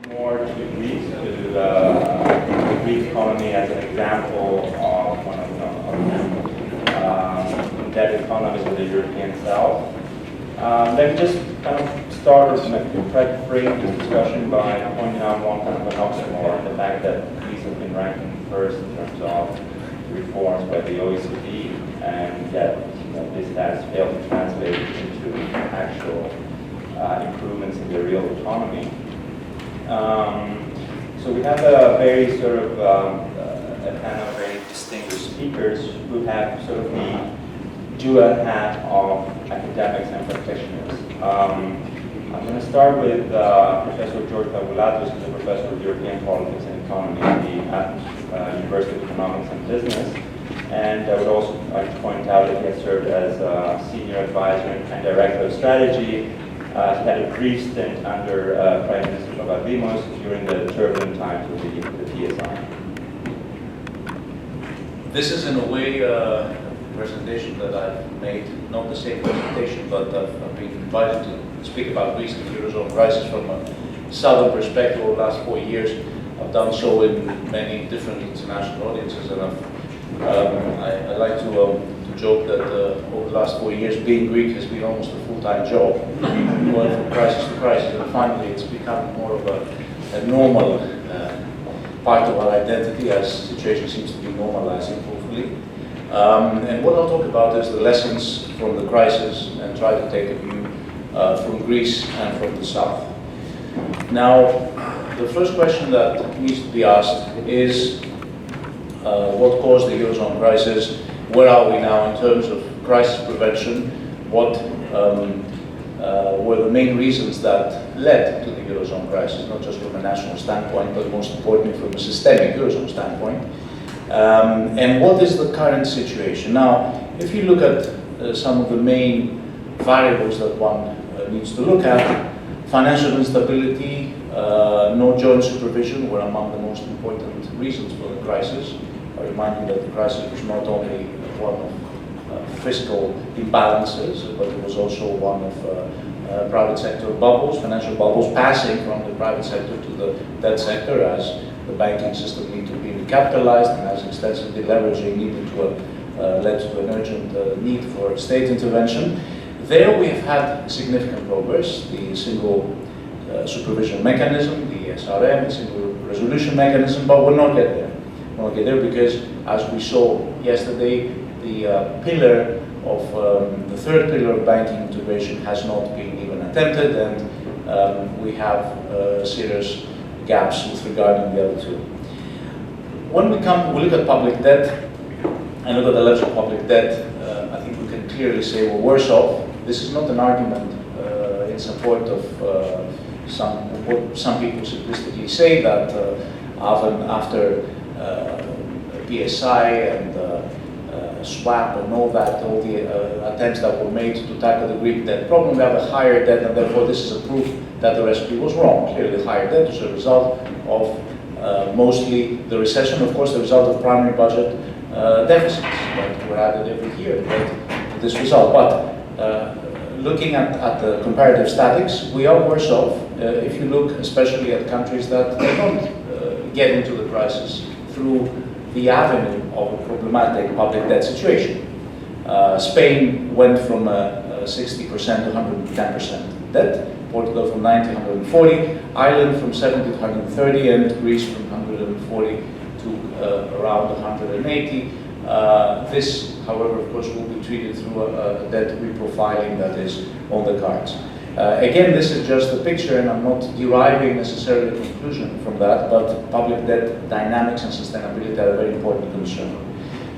more to the Greeks, to the Greek economy as an example of one of the indebted economies of the European South. Let me just kind of start or try to frame this discussion by pointing out one kind of an oxymoron, the fact that Greece has been ranking first in terms of reforms by the OECD, and yet this has failed to translate into actual improvements in the real economy. So we have a very sort of a panel of very distinguished speakers who have sort of the dual hat of academics and practitioners. I'm going to start with Professor George Pagoulatos, who's a professor of European politics and economy at the Athens University of Economics and Business. And I would also like to point out that he has served as a senior advisor and director of strategy. He had a brief stint under Prime Minister Papadimos during the turbulent times of the PSI. This is in a way a presentation that I've made, not the same presentation, but I've been invited to speak about Greece and the Eurozone crisis from a southern perspective over the last 4 years. I've done so in many different international audiences, and I like to joke that over the last 4 years, being Greek has been almost a full-time job, going from crisis to crisis, and finally it's become more of a normal part of our identity as the situation seems to be normalizing, hopefully. And what I'll talk about is the lessons from the crisis and try to take a view from Greece and from the South. Now, the first question that needs to be asked is what caused the Eurozone crisis? Where are we now in terms of crisis prevention? What were the main reasons that led to the Eurozone crisis, not just from a national standpoint, but most importantly from a systemic Eurozone standpoint? And what is the current situation? Now, if you look at some of the main variables that one needs to look at, financial instability, no joint supervision were among the most important reasons for the crisis. I remind you that the crisis was not only one of fiscal imbalances, but it was also one of private sector bubbles, financial bubbles, passing from the private sector to the debt sector as the banking system needed to be recapitalized and as extensive deleveraging needed to led to an urgent need for state intervention. There we have had significant progress. The single supervision mechanism, the SRM, the single resolution mechanism, but we're not yet there. We're not yet there because, as we saw yesterday, the pillar of the third pillar of banking integration has not been even attempted, and we have serious gaps with regard to the other two. When we look at public debt and look at the levels of public debt, I think we can clearly say we're worse off. This is not an argument in support of what some people simplistically say, that after PSI and swap and all that, all the attempts that were made to tackle the Greek debt problem, we have a higher debt, and therefore this is a proof that the recipe was wrong. Clearly, the higher debt is a result of mostly the recession, of course, the result of primary budget deficits that were added every year to this result. But looking at the comparative statics, we are worse off if you look especially at countries that don't get into the crisis through the avenue of a problematic public debt situation. Spain went from 60% to 110% debt, Portugal from 90 to 140, Ireland from 70 to 130, and Greece from 140 to around 180. This, however, of course, will be treated through a debt reprofiling that is on the cards. Again, this is just a picture, and I'm not deriving necessarily a conclusion from that, but public debt dynamics and sustainability are a very important concern.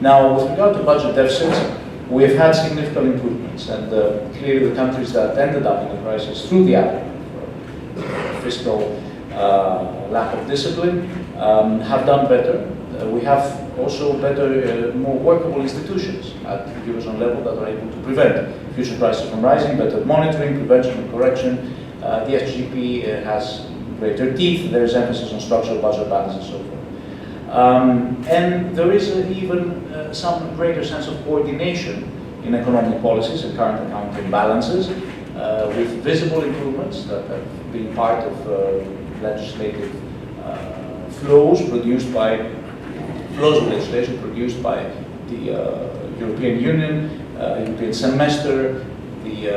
Now, with regard to budget deficits, we have had significant improvements, and clearly the countries that ended up in the crisis through the avenue of fiscal lack of discipline have done better. We have also better, more workable institutions at the Eurozone level that are able to prevent future prices from rising, better monitoring, prevention and correction. The SGP has greater teeth. There is emphasis on structural budget balance and so forth. And there is even some greater sense of coordination in economic policies and current account imbalances, with visible improvements that have been part of legislative flows of legislation produced by the European Union, European semester, the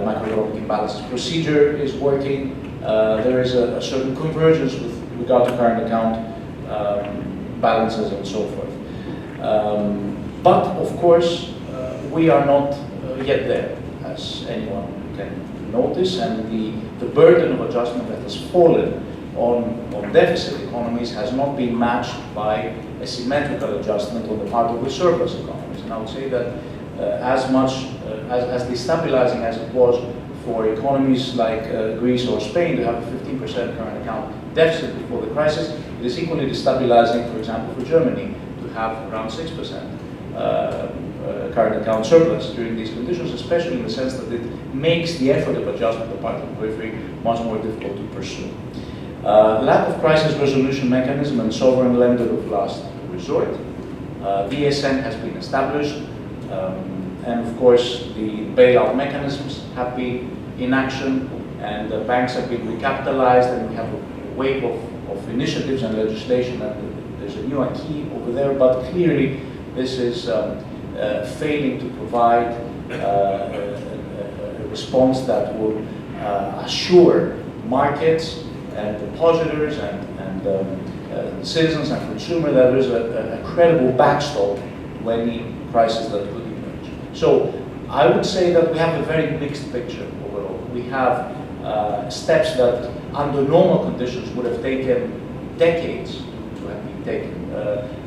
macroeconomic imbalances procedure is working. There is a certain convergence with regard to current account balances and so forth. But of course, we are not yet there, as anyone can notice, and the burden of adjustment that has fallen on deficit economies has not been matched by a symmetrical adjustment on the part of the surplus economies. And I would say that as destabilizing as it was for economies like Greece or Spain to have a 15% current account deficit before the crisis, it is equally destabilizing, for example, for Germany to have around 6% current account surplus during these conditions, especially in the sense that it makes the effort of adjustment on the part of the periphery much more difficult to pursue. Lack of crisis resolution mechanism and sovereign lender of last resort. VSN has been established, and of course the bailout mechanisms have been in action, and the banks have been recapitalized, and we have a wave of initiatives and legislation, and there's a new acquis over there, but clearly this is failing to provide a response that will assure markets and depositors and citizens and consumers that there is a credible backstop to any crisis that could emerge. So I would say that we have a very mixed picture overall. We have steps that under normal conditions would have taken decades to have been taken.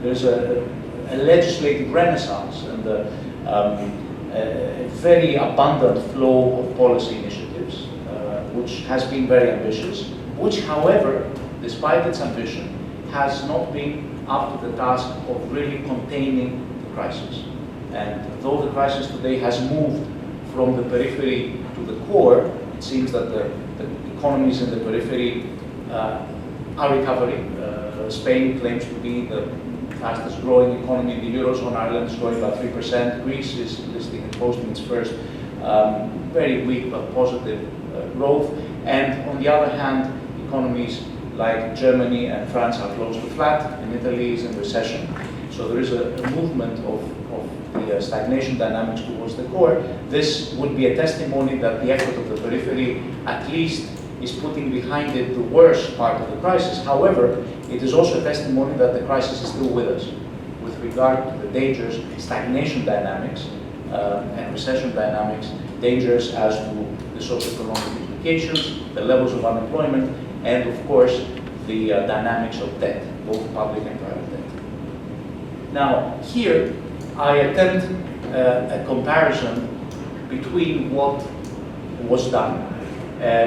There's a legislative renaissance and a very abundant flow of policy initiatives, which has been very ambitious, which, however, despite its ambition, has not been up to the task of really containing the crisis. And though the crisis today has moved from the periphery to the core, it seems that the economies in the periphery are recovering. Spain claims to be the fastest growing economy in the Eurozone. Ireland is growing about 3%. Greece is listing and posting its first very weak but positive growth. And on the other hand, economies like Germany and France are close to flat, and Italy is in recession. So there is a movement of the stagnation dynamics towards the core. This would be a testimony that the effort of the periphery at least is putting behind it the worst part of the crisis. However, it is also a testimony that the crisis is still with us with regard to the dangers, stagnation dynamics and recession dynamics, dangers as to the socioeconomic implications, the levels of unemployment, and of course the dynamics of debt, both public and private debt. Now here I attempt a comparison between what was done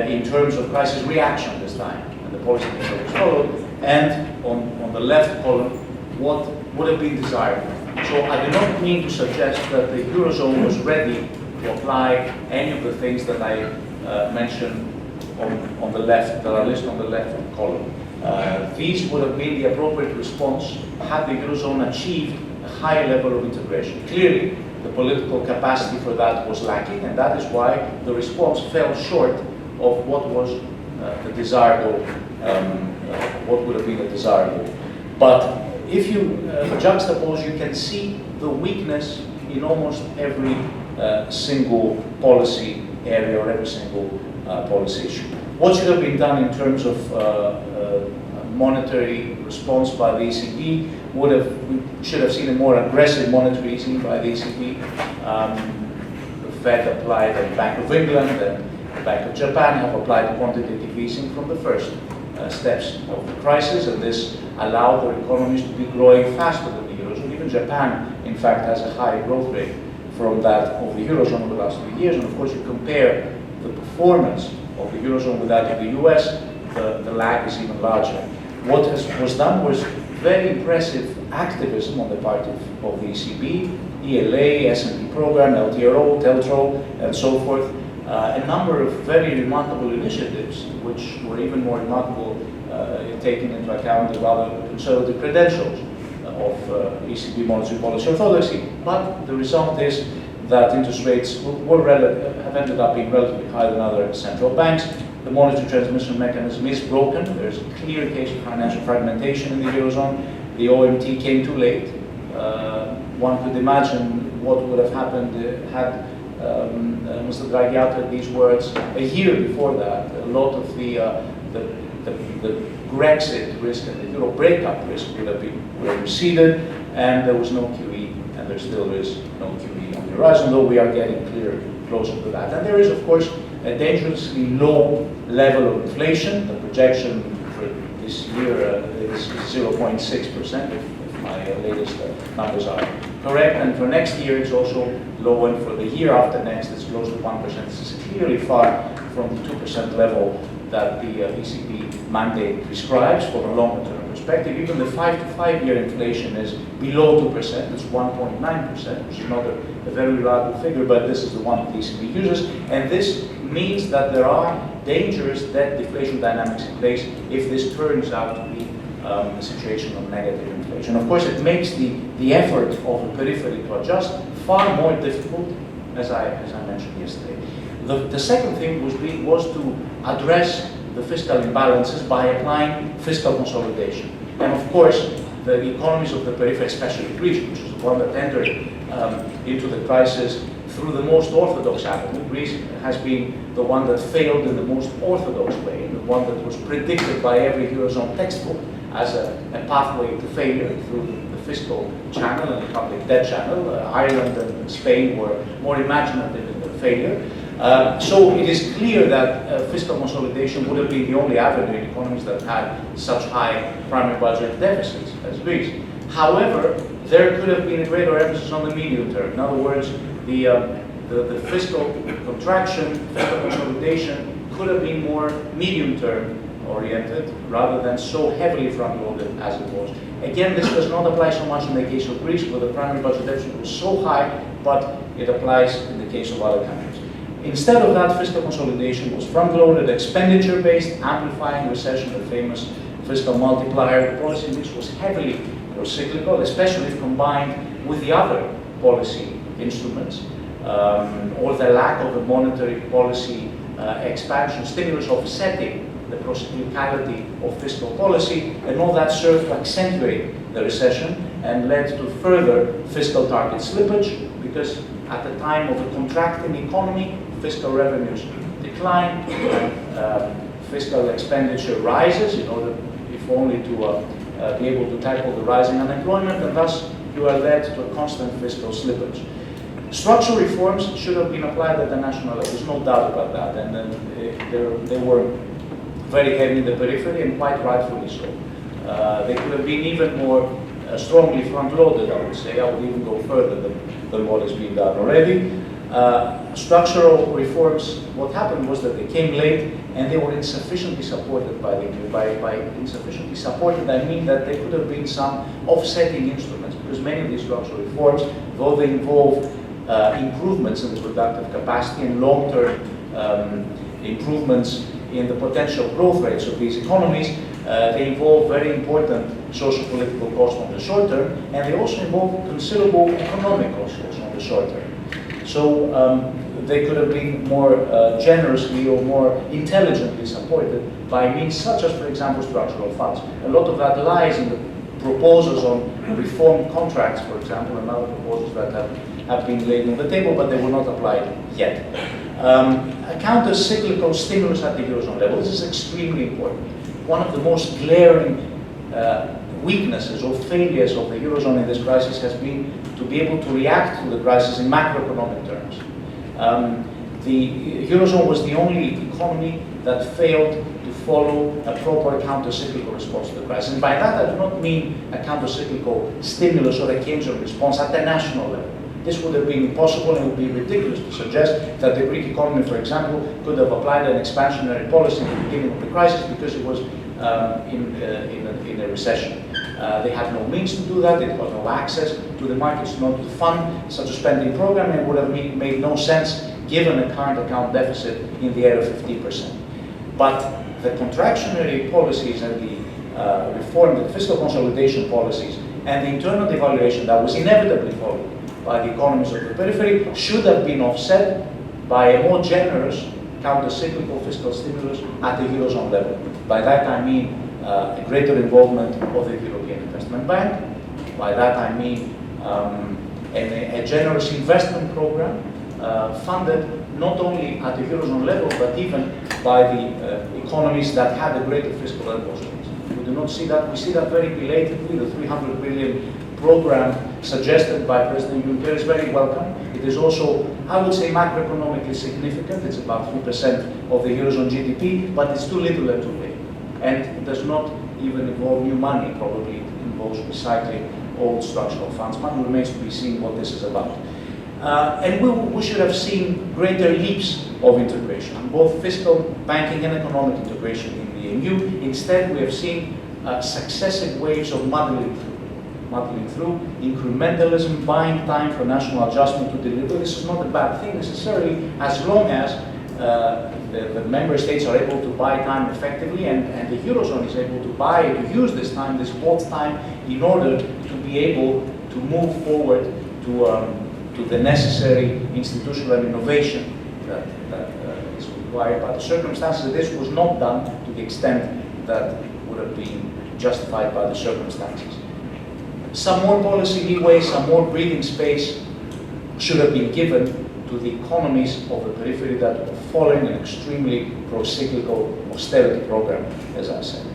in terms of crisis reaction this time, and the policy that was followed, and on the left column, what would have been desirable. So I do not mean to suggest that the Eurozone was ready to apply any of the things that I mentioned on the left, that are listed on the left column. These would have been the appropriate response had the Eurozone achieved a higher level of integration. Clearly, the political capacity for that was lacking, and that is why the response fell short of what was the desirable, what would have been the desirable. But if you juxtapose, you can see the weakness in almost every single policy area or every single policy issue. What should have been done in terms of monetary response by the ECB we should have seen a more aggressive monetary easing by the ECB. The Fed applied, and the Bank of England and the Bank of Japan have applied quantitative easing from the first steps of the crisis, and this allowed their economies to be growing faster than the Eurozone. Even Japan, in fact, has a high growth rate from that of the Eurozone over the last 3 years. And of course, you compare the performance of the Eurozone with that of the US, the lag is even larger. What was done was very impressive activism on the part of the ECB, ELA, S&P program, LTRO, TLTRO, and so forth. A number of very remarkable initiatives, which were even more remarkable taking into account the rather conservative credentials of ECB monetary policy orthodoxy. But the result is that interest rates have ended up being relatively higher than other central banks. the monetary transmission mechanism is broken. There's a clear case of financial fragmentation in the Eurozone. The OMT came too late. One could imagine what would have happened had Mr. Draghi uttered these words a year before that. A lot of the Brexit risk and the Euro breakup risk would have been receded, and there was no QE, and there still is no QE on the horizon, though we are getting closer to that. And there is, of course, a dangerously low level of inflation. The projection for this year is 0.6%, if my latest numbers are correct. And for next year, it's also low, and for the year after next, it's close to 1%. This is clearly far from the 2% level that the ECB mandate prescribes from a longer-term perspective. Even the 5-to-5-year inflation is below 2%. It's 1.9%, which is not a very reliable figure, but this is the one that the ECB uses. And this means that there are dangerous debt deflation dynamics in place if this turns out to be a situation of negative inflation. Of course, it makes the effort of the periphery to adjust far more difficult, as I mentioned yesterday. The second thing was to address the fiscal imbalances by applying fiscal consolidation. And of course, the economies of the periphery, especially Greece, which is the one that entered into the crisis through the most orthodox avenue. Greece has been the one that failed in the most orthodox way, the one that was predicted by every Eurozone textbook as a pathway to failure through the fiscal channel and the public debt channel. Ireland and Spain were more imaginative in their failure. So it is clear that fiscal consolidation would have been the only avenue in economies that had such high primary budget deficits as Greece. However, there could have been a greater emphasis on the medium term. In other words, the fiscal contraction, fiscal consolidation could have been more medium-term oriented rather than so heavily front-loaded as it was. Again, this does not apply so much in the case of Greece, where the primary budget deficit was so high, but it applies in the case of other countries. Instead of that, fiscal consolidation was front-loaded, expenditure-based, amplifying recession, the famous fiscal multiplier. The policy mix was heavily cyclical, especially if combined with the other policy instruments, or the lack of a monetary policy expansion, stimulus offsetting the procyclicality of fiscal policy, and all that served to accentuate the recession and led to further fiscal target slippage, because at the time of a contracting economy, fiscal revenues decline, and fiscal expenditure rises in order, if only to be able to tackle the rising unemployment, and thus you are led to a constant fiscal slippage. Structural reforms should have been applied at the national level, there's no doubt about that, and they were very heavy in the periphery, and quite rightfully so. They could have been even more strongly front-loaded, I would say. I would even go further than what is being done already. Structural reforms, what happened was that they came late and they were insufficiently supported by insufficiently supported, I mean that there could have been some offsetting instruments, because many of these structural reforms, though they involve improvements in the productive capacity and long-term improvements in the potential growth rates of these economies, they involve very important socio-political costs on the short term, and they also involve considerable economic costs on the short term. So they could have been more generously or more intelligently supported by means such as, for example, structural funds. A lot of that lies in the proposals on reform contracts, for example, and other proposals that have been laid on the table, but they were not applied yet. A counter-cyclical stimulus at the Eurozone level, this is extremely important. One of the most glaring weaknesses or failures of the Eurozone in this crisis has been to be able to react to the crisis in macroeconomic terms. The Eurozone was the only economy that failed to follow a proper counter-cyclical response to the crisis. And by that, I do not mean a counter-cyclical stimulus or a Keynesian response at the national level. This would have been impossible, and it would be ridiculous to suggest that the Greek economy, for example, could have applied an expansionary policy at the beginning of the crisis because it was in a recession. They had no means to do that, they had no access to the markets, not to fund such a spending program, and it would have made no sense given a current account deficit in the area of 15%. But the contractionary policies and the reform, the fiscal consolidation policies, and the internal devaluation that was inevitably followed by the economies of the periphery should have been offset by a more generous counter-cyclical fiscal stimulus at the Eurozone level. By that I mean a greater involvement of the European Investment Bank. By that I mean a generous investment program funded not only at the Eurozone level, but even by the economies that had a greater fiscal impulse. We do not see that. We see that very belatedly. The 300 billion program suggested by President Juncker is very welcome. It is also, I would say, macroeconomically significant. It's about 3% of the Eurozone GDP, but it's too little and too late. And it does not even involve new money. Probably it involves recycling old structural funds. But it remains to be seen what this is about. And we should have seen greater leaps of integration, both fiscal, banking, and economic integration in the EMU. Instead, we have seen successive waves of muddling through, incrementalism, buying time for national adjustment to deliver. This is not a bad thing necessarily, as long as the member states are able to buy time effectively, and the Eurozone is able to use this time, this bought time, in order to be able to move forward to the necessary institutional innovation that is required by the circumstances. This was not done to the extent that would have been justified by the circumstances. Some more policy leeway, some more breathing space should have been given to the economies of the periphery that were following an extremely pro-cyclical austerity program, as I said.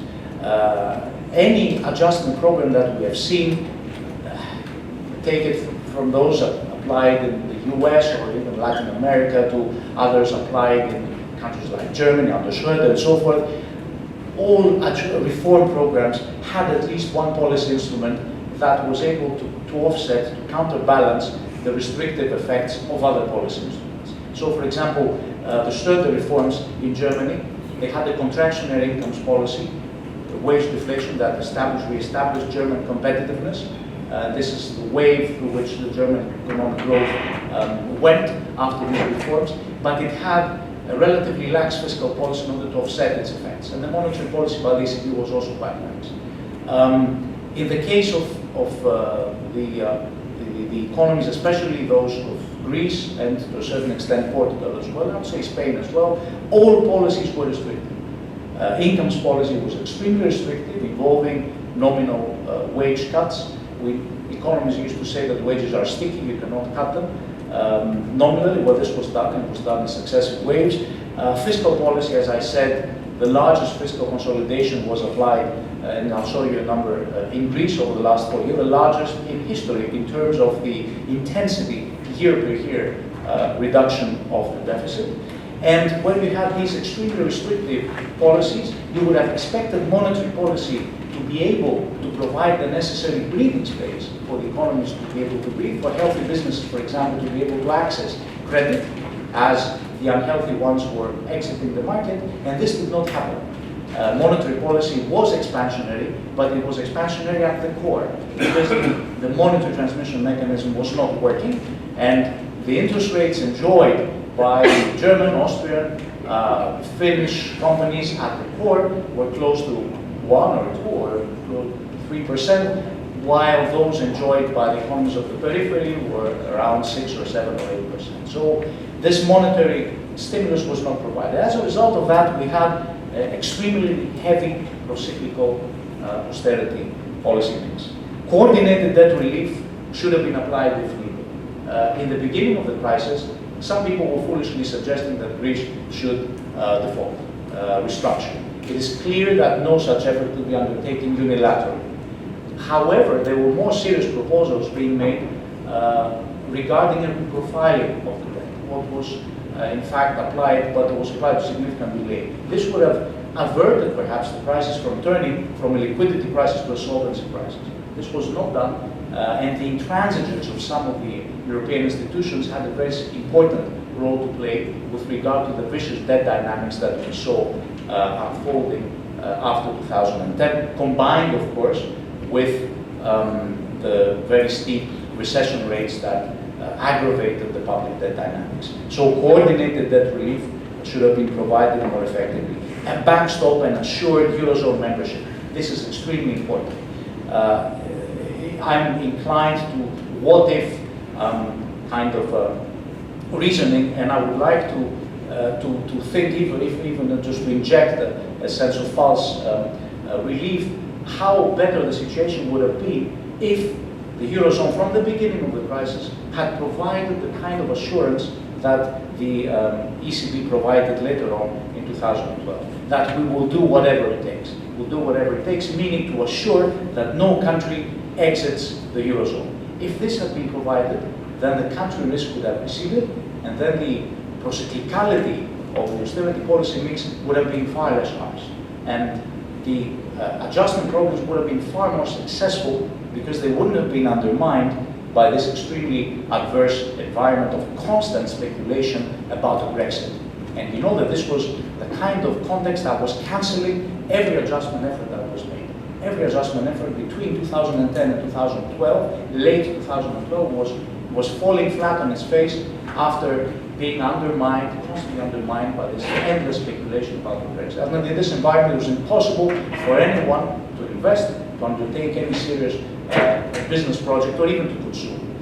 Any adjustment program that we have seen, take it from those applied in the US or even Latin America to others applied in countries like Germany under Schröder and so forth, all reform programs had at least one policy instrument that was able to offset, to counterbalance the restrictive effects of other policy instruments. So, for example, the Schröder reforms in Germany, they had a contractionary incomes policy, wage deflation that re-established German competitiveness. This is the wave through which the German economic growth went after these reforms, but it had a relatively lax fiscal policy in order to offset its effects. And the monetary policy by the ECB was also quite lax. In the case of the economies, especially those of Greece and to a certain extent Portugal as well, I would say Spain as well, all policies were restricted. Incomes policy was extremely restrictive, involving nominal wage cuts. Economists used to say that wages are sticky, you cannot cut them. Nominally, well, this was done, and it was done in successive waves. Fiscal policy, as I said, the largest fiscal consolidation was applied, and I'll show you a number in Greece over the last 4 years, the largest in history in terms of the intensity year per year reduction of the deficit. And when you have these extremely restrictive policies, you would have expected monetary policy to be able to provide the necessary breathing space for the economies to be able to breathe, for healthy businesses, for example, to be able to access credit as the unhealthy ones were exiting the market, and this did not happen. Monetary policy was expansionary, but it was expansionary at the core, because the monetary transmission mechanism was not working, and the interest rates enjoyed by German, Austrian, Finnish companies at the core were close to 1 or 2 or 3%, while those enjoyed by the economies of the periphery were around 6 or 7 or 8%. So this monetary stimulus was not provided. As a result of that, we had extremely heavy pro-cyclical austerity policy mix. Coordinated debt relief should have been applied if needed. In the beginning of the crisis, some people were foolishly suggesting that Greece should default, restructure. It is clear that no such effort could be undertaken unilaterally. However, there were more serious proposals being made regarding a reprofiling of the debt. What was in fact applied, but it was applied with significant delay. This would have averted perhaps the crisis from turning from a liquidity crisis to a solvency crisis. This was not done, and the intransigence of some of the European institutions had a very important role to play with regard to the vicious debt dynamics that we saw unfolding after 2010, combined, of course, with the very steep recession rates that aggravated the public debt dynamics. So coordinated debt relief should have been provided more effectively. And backstop and assured Eurozone membership. This is extremely important. I'm inclined to what if kind of reasoning, and I would like to to think, even just to inject a sense of false relief, how better the situation would have been if the Eurozone from the beginning of the crisis had provided the kind of assurance that the ECB provided later on in 2012, that we will do whatever it takes. We'll do whatever it takes, meaning to assure that no country exits the Eurozone. If this had been provided, then the country risk would have receded, and then the procyclicality of the austerity policy mix would have been far less harsh. And the adjustment programs would have been far more successful because they wouldn't have been undermined by this extremely adverse environment of constant speculation about a Brexit. And you know that this was the kind of context that was cancelling every adjustment effort that was made. Every adjustment effort between 2010 and 2012, late 2012, was falling flat on its face after being undermined, constantly undermined by this endless speculation about the Brexit. And in this environment, it was impossible for anyone to invest, to undertake any serious business project, or even to consume.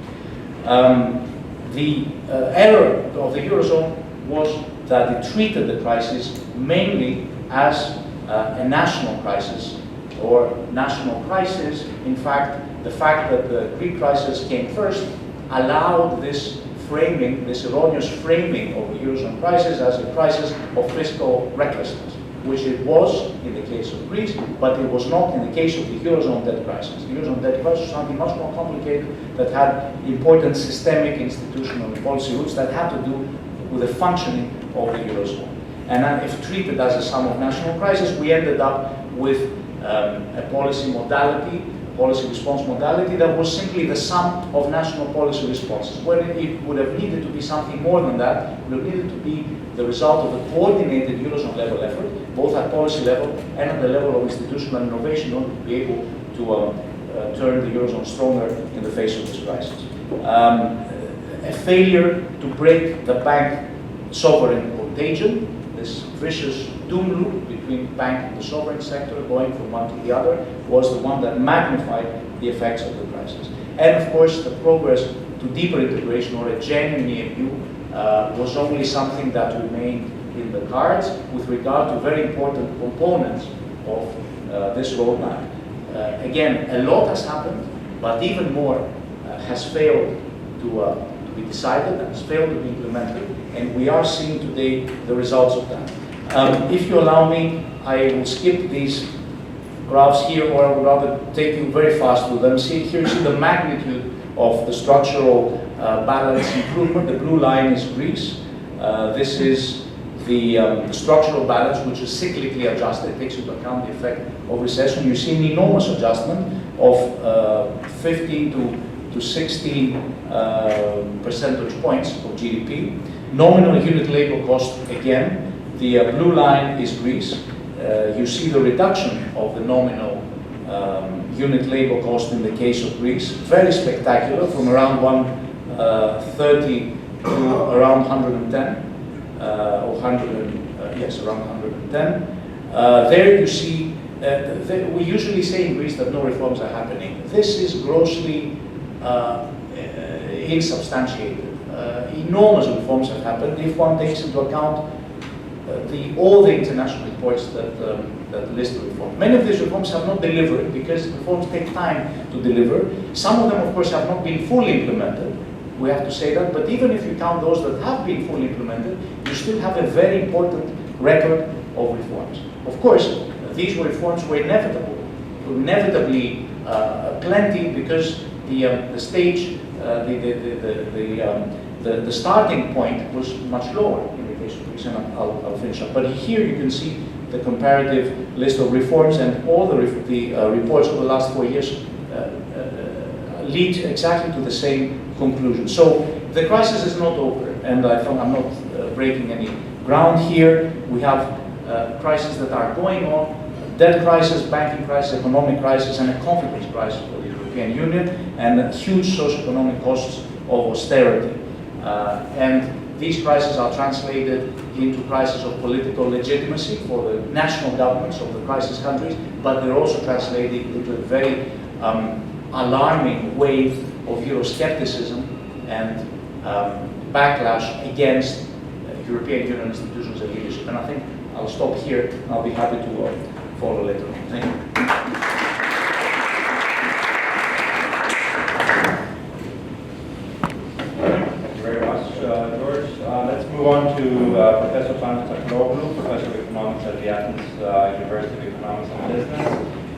The error of the Eurozone was that it treated the crisis mainly as a national crisis, or national crisis. In fact, the fact that the Greek crisis came first allowed this framing, this erroneous framing of the Eurozone crisis as a crisis of fiscal recklessness, which it was in the case of Greece, but it was not in the case of the Eurozone debt crisis. The Eurozone debt crisis was something much more complicated that had important systemic, institutional, and policy roots that had to do with the functioning of the Eurozone. And if treated as a sum of national crises, we ended up with a policy modality, policy response modality that was simply the sum of national policy responses, when it would have needed to be something more than that. It would have needed to be the result of a coordinated Eurozone level effort, both at policy level and at the level of institutional innovation, in order to be able to turn the Eurozone stronger in the face of this crisis. A failure to break the bank sovereign contagion, this vicious doom loop between bank and the sovereign sector going from one to the other, was the one that magnified the effects of the crisis. And of course, the progress to deeper integration, or a genuine EMU, was only something that remained in the cards with regard to very important components of this roadmap. Again, a lot has happened, but even more has failed to be decided and has failed to be implemented, and we are seeing today the results of that. If you allow me, I will skip these graphs here, or I would rather take you very fast through them. Here you see the magnitude of the structural balance improvement. The blue line is Greece. This is the structural balance, which is cyclically adjusted. It takes into account the effect of recession. You see an enormous adjustment of 15 to 16 percentage points of GDP. Nominal unit labor cost, again, the blue line is Greece. You see the reduction of the nominal unit labor cost in the case of Greece, very spectacular, from around 130 to around 110, or 100, yes, around 110. There you see, we usually say in Greece that no reforms are happening. This is grossly insubstantiated. Enormous reforms have happened if one takes into account all the international reports that list the reforms. Many of these reforms have not delivered because reforms take time to deliver. Some of them, of course, have not been fully implemented. We have to say that. But even if you count those that have been fully implemented, you still have a very important record of reforms. Of course, these reforms were inevitable, inevitably plenty, because the stage, the starting point was much lower in the case of Greece, and I'll finish up. But here you can see the comparative list of reforms, and all the reports over the last 4 years lead exactly to the same conclusion. So the crisis is not over, and I'm not breaking any ground here. We have crises that are going on: debt crisis, banking crisis, economic crisis, and a confidence crisis for the European Union, and huge socioeconomic costs of austerity. And these crises are translated into crises of political legitimacy for the national governments of the crisis countries, but they're also translated into a very alarming wave of euroscepticism and backlash against European Union institutions and leadership. And I think I'll stop here, and I'll be happy to follow later on. Thank you. Thank you very much, George. Let's move on to Professor Panos Tsakloglou, Professor of Economics at the Athens University of Economics and Business.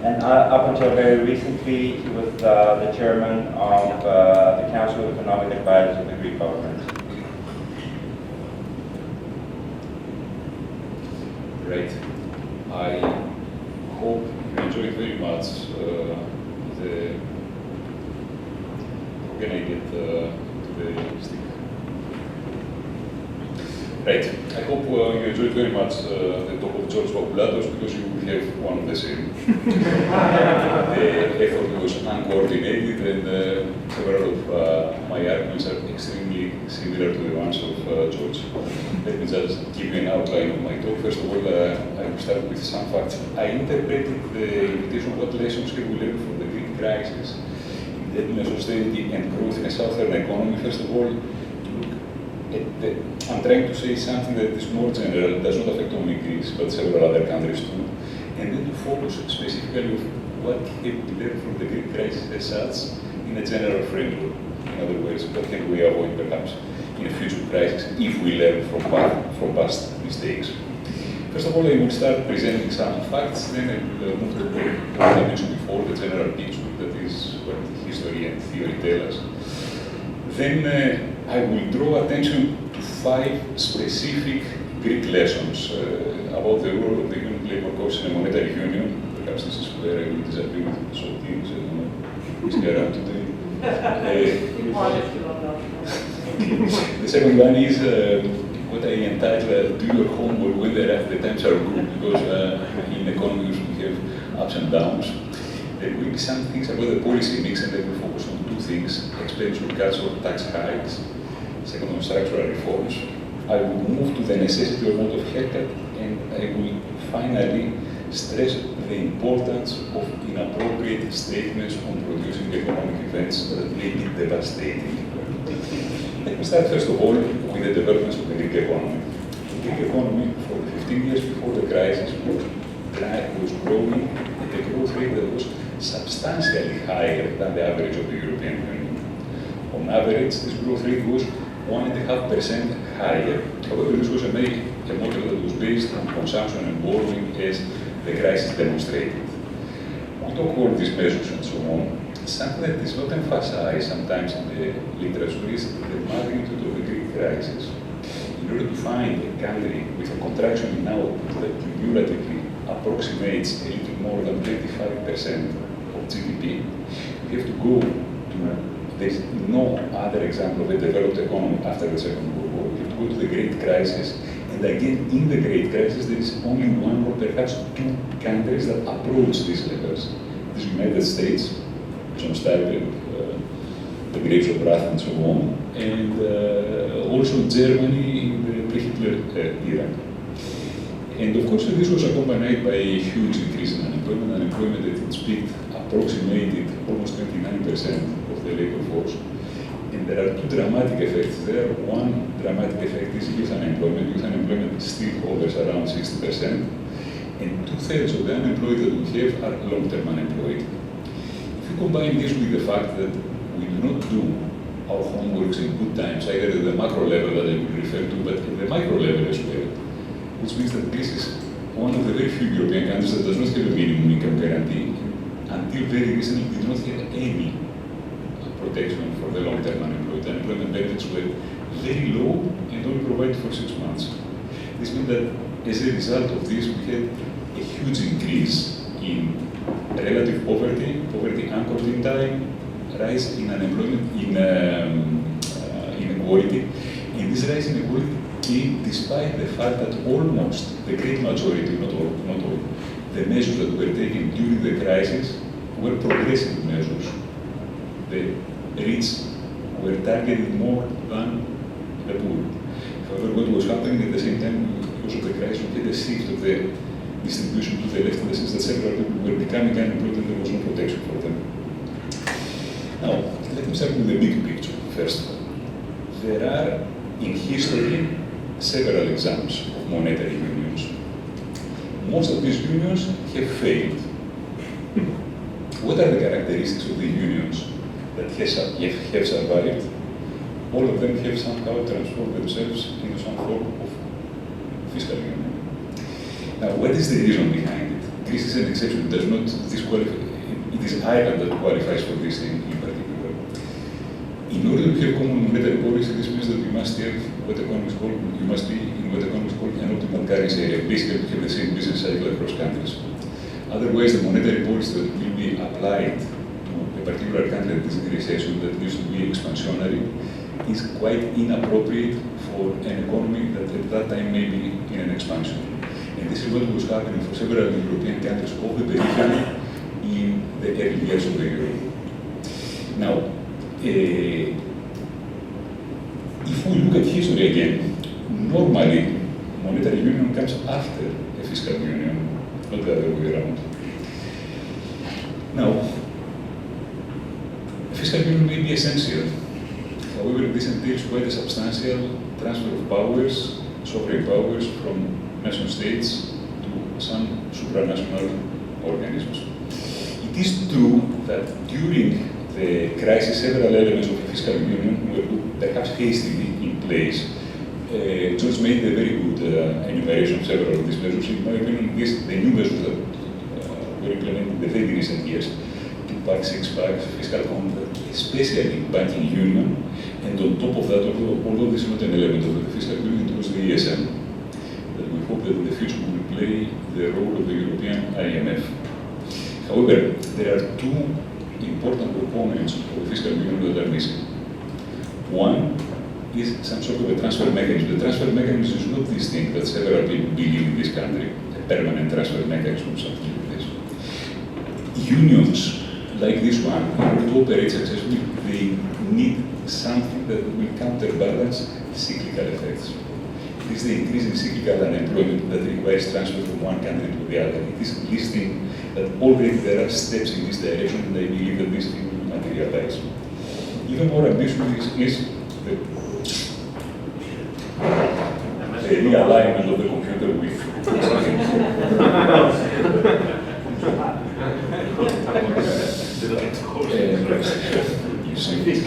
And up until very recently, he was the chairman of the Council of Economic Advisors of the Greek government. Great. I hope you enjoyed very much the... How can I get to the stick? Right. I hope you enjoyed very much the talk of George Pagoulatos, because you will have one of the same. The effort was uncoordinated, and several of my arguments are extremely similar to the ones of George. Let me just give you an outline of my talk. First of all, I will start with some facts. I interpreted the invitation, what lessons can we learn from the Greek crisis, indebtedness, austerity, and growth in a southern economy. First of all, I'm trying to say something that is more general, does not affect only Greece, but several other countries too, and then to focus specifically on what can we learn from the Greek crisis as such in a general framework. In other words, what can we avoid perhaps in a future crisis if we learn from past mistakes. First of all, I will start presenting some facts, then I will move to what I mentioned before, the general picture, that is what history and theory tell us. Then I will draw attention to 5 specific Greek lessons about the role of the Union Labour Corps in a monetary union. Perhaps this is where I will disagree with Sotiris, I don't know, is he around today? The second one is what I entitled, do your homework when the times are good, because in economies we have ups and downs. There will be some things about the policy mix, and I will focus on 2 things, expenditure cuts or tax hikes. Second, on structural reforms. I will move to the necessity or not of haircut, and I will finally stress the importance of inappropriate statements on producing economic events that may be devastating. Let me start first of all with the developments of the Greek economy. The Greek economy, for the 15 years before the crisis, was growing at a growth rate that was substantially higher than the average of the European Union. On average, this growth rate was 1.5% higher. However, this was a model that was based on consumption and borrowing, as the crisis demonstrated. We talk all these measures and so on. Something that is not emphasized sometimes in the literature is the magnitude of the Greek crisis. In order to find a country with a contraction in output that cumulatively approximates a little more than 25% of GDP, we have to go to, there's no other example of a developed economy after the Second World War. We have to go to the Great Crisis, and again, in the Great Crisis, there is only one or perhaps 2 countries that approach these levels. The United States, John Steinbeck, the grapes of wrath and so on, and also Germany in the pre-Hitler era. And of course, this was accompanied by a huge increase in unemployment. Unemployment at its peak approximated almost 29% of the labor force. And there are 2 dramatic effects there. One dramatic effect is youth unemployment. Youth unemployment still hovers around 60%. And 2/3 of the unemployed that we have are long-term unemployed. If you combine this with the fact that we do not do our homeworks in good times, either at the macro level that I will refer to, but at the micro level as well, which means that Greece is one of the very few European countries that does not have a minimum income guarantee, until very recently did not have any protection for the long-term unemployed. Unemployment benefits were very low and only provided for 6 months. This means that as a result of this, we had a huge increase in relative poverty, poverty anchored in time, rise in unemployment, in inequality. And this rise in inequality came despite the fact that almost the great majority, not all, the measures that were taken during the crisis were progressive measures. The rich were targeted more than the poor. However, what was happening at the same time, because of the crisis, we had a shift of the distribution to the left in the sense that several people were becoming unemployed and there was no protection for them. Now, let me start with the big picture first. There are, in history, several examples of monetary unions. Most of these unions have failed. What are the characteristics of the unions that have survived? All of them have somehow transformed themselves into some form of fiscal union. Now, what is the reason behind it? Greece is an exception. It does not disqualify. It is Ireland that qualifies for this in particular. In order to have common monetary policy, this means that you must have what economists call, you must be in what economists call an optimal currency area, basically to have the same business cycle across countries. Otherwise, the monetary policy that will be applied to a particular country that is in recession, that needs to be expansionary, is quite inappropriate for an economy that at that time may be in an expansion. And this is what was happening for several European countries of the periphery in the early years of the euro. Now, if we look at history again, normally monetary union comes after a fiscal union, not the other way around. Now, a fiscal union may be essential. However, this entails quite a substantial transfer of powers, sovereign powers, from nation states to some supranational organisms. It is true that during the crisis, several elements of the fiscal union were put perhaps hastily in place. George made a very good enumeration of several of these measures. In my opinion, the new measures that were implemented in the very recent years, 2-pack, 6-pack, fiscal compact, especially banking union, and on top of that, although this is not an element of the fiscal union, it was the ESM, that we hope that in the future will play the role of the European IMF. However, there are two important components of the fiscal union that are missing. One is some sort of a transfer mechanism. The transfer mechanism is not this thing that several people believe in this country, a permanent transfer mechanism, something like this. Unions like this one, in order to operate successfully, they need something that will counterbalance cyclical effects. It is the increasing cyclical unemployment that requires transfer from one country to the other. It is listing that already there are steps in this direction, and I believe that this thing will materialize. Even more ambitious is the realignment of the computer with you see,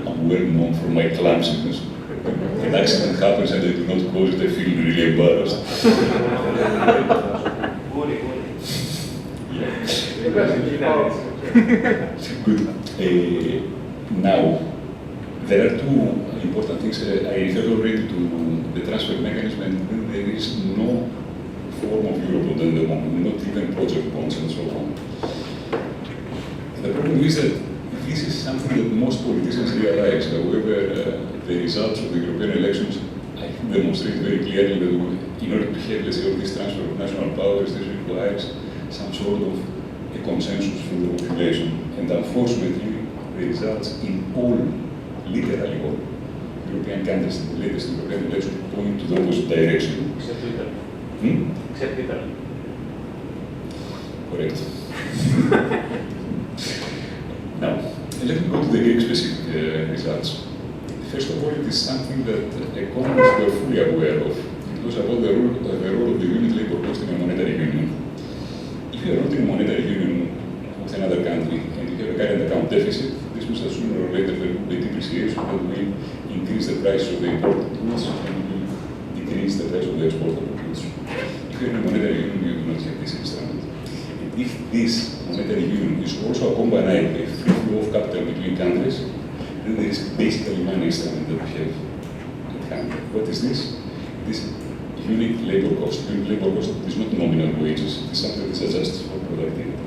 I'm well known for my clumsiness. An accident happens and I do not cause it, I feel really embarrassed. Good. Now, there are two important things. I referred already to the transfer mechanism, and there is no form of Eurobond at the moment, not even project bonds and so on. The problem is that this is something that most politicians realize. However, the results of the European elections, I think, demonstrate very clearly that in order to have, let's say, all this transfer of national powers, this requires some sort of a consensus from the population. And unfortunately, the results in all, literally all, European countries in the latest European elections point to the opposite direction. Except Italy. Except Italy. Correct. Now, let me go to the Greek specific results. First of all, it is something that economists were fully aware of. It was about the role of the unit labor cost in a monetary union. If you are not in a monetary union with another country and you have a current account deficit, this means that sooner or later there will be depreciation that will increase the price of the imported goods and will decrease the price of the exportable goods. If you are in a monetary union, you do not have this instrument. And if this monetary union is also accompanied by free flow of capital between countries, then there is basically one instrument that we have at hand. What is this? This unit labor cost. Unit labor cost is not nominal wages, it is something that is adjusted for productivity.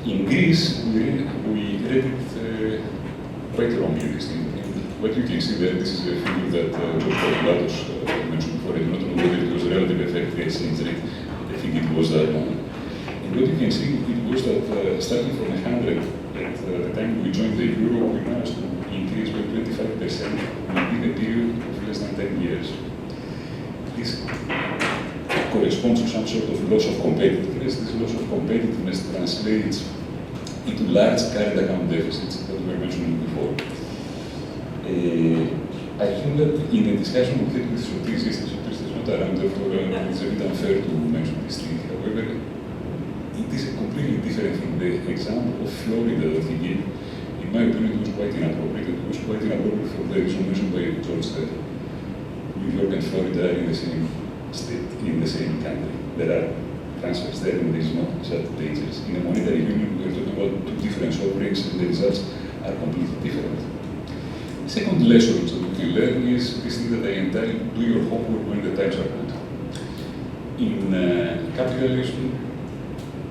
In Greece, we read it quite wrongly, this thing. And what you can see there, this is a figure that Pagoulatos mentioned before. I do not know whether it was relative effect exchange rate. I think it was that one. And what you can see, it was that starting from 100 at the time we joined the euro, we managed to increase by 25% within a period of less than 10 years. This corresponds to some sort of loss of competitiveness. This loss of competitiveness translates into large current account deficits that we were mentioning before. I think that in the discussion we had with Sotis yesterday, Sotis is not around, therefore it's a bit unfair to mention this thing. However, it is a completely different thing. The example of Florida that he gave, in my opinion, was quite inappropriate. It was quite inappropriate for the reason mentioned by George that New York and Florida are in the same state, in the same country. There are transfers there and there is no such dangers. In a monetary union, we are talking about two different sovereigns and the results are completely different. The second lesson that we can learn is this thing that I entirely do your homework when the times are good. In capitalism,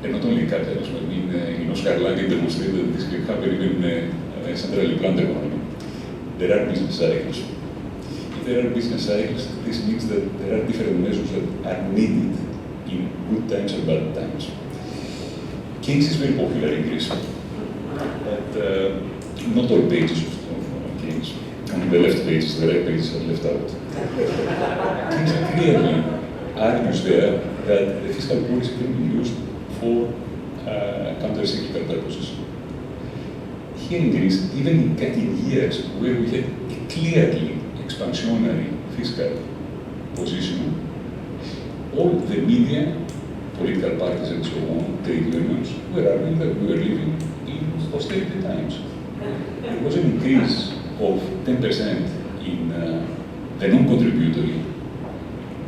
and not only in capitalism, I mean, in Oscar Lange demonstrated that this can happen even in a centrally planned economy. There are business cycles. If there are business cycles, this means that there are different measures that are needed in good times and bad times. Keynes is very popular in Greece, but not all pages of Keynes. On the left pages, the right pages are left out. Keynes clearly argues there that the fiscal policy can be used for counter-cyclical purposes. Here in Greece, even in years where we had a clearly expansionary fiscal position, all the media, political parties and so on, trade unions, were arguing that we were living in austerity times. There was an increase of 10% in the non-contributory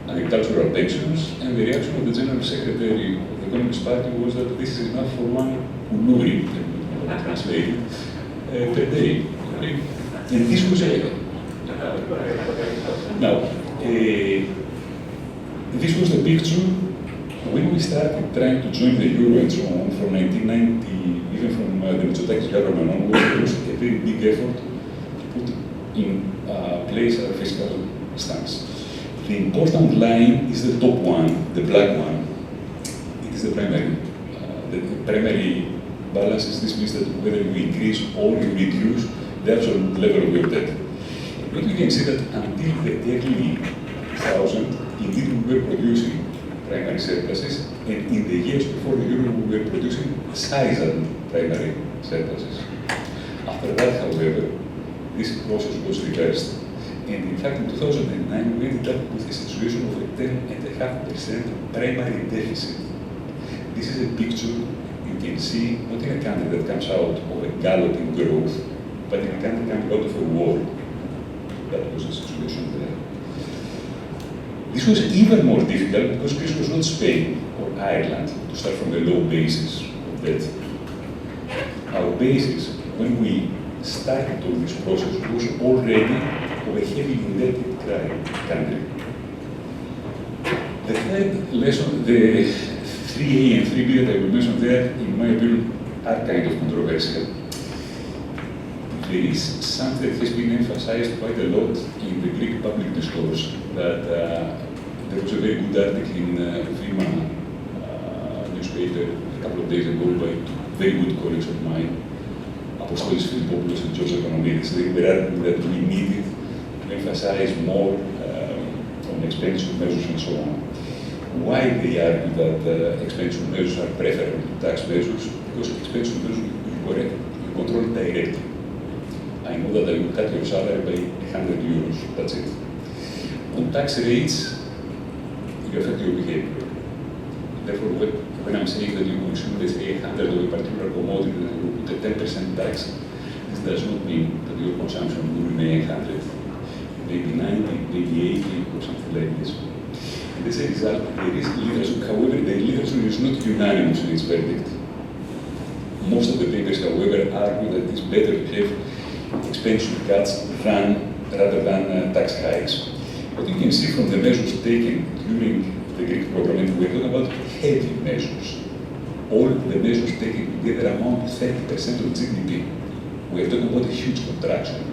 agricultural pensions, and the reaction of the General Secretary of the Communist Party was that this is enough for one unuri, translated, per day. And this was now, this was the picture when we started trying to join the euro and so on from 1990, even from the Mitsotakis government onwards, there was a very big effort to put in place our fiscal stance. The important line is the top one, the black one. It is the primary. The primary balances. This means that whether you increase or you reduce the absolute level of your debt. But we can see that until the early 2000s, indeed we were producing primary surpluses, and in the years before the euro we were producing sizable primary surpluses. After that, however, this process was reversed. And in fact, in 2009, we ended up with a situation of a 10.5% primary deficit. This is a picture you can see not in a country that comes out of a galloping growth, but in a country coming out of a war. That was the situation there. This was even more difficult because Greece was not Spain or Ireland to start from a low basis of debt. Our basis, when we started all this process, was already of a heavily indebted country. The third lesson, the 3A and 3B that I will mention there, in my opinion, are kind of controversial. There is something that has been emphasized quite a lot in the Greek public discourse, that there was a very good article in Vima newspaper a couple of days ago by two very good colleagues of mine, Apostolis Philippopoulos and George Economidis. They were arguing that we needed to emphasize more on expenditure measures and so on. Why they argue that expenditure measures are preferable to tax measures? Because expenditure measures you control directly. I know that I will cut your salary by 100 euros, that's it. On tax rates, you affect your behavior. Therefore, when I'm saying that you consume, let's say, 100 of a particular commodity and you put a 10% tax, this does not mean that your consumption will remain 100. Maybe 90, maybe 80, or something like this. And as a result, there is literature. However, the literature is not unanimous in its verdict. Most of the papers, however, argue that it's better to have expenditure cuts rather than tax hikes. What you can see from the measures taken during the Greek program, and we're talking about heavy measures. All the measures taken together amount to 30% of GDP. We're talking about a huge contraction.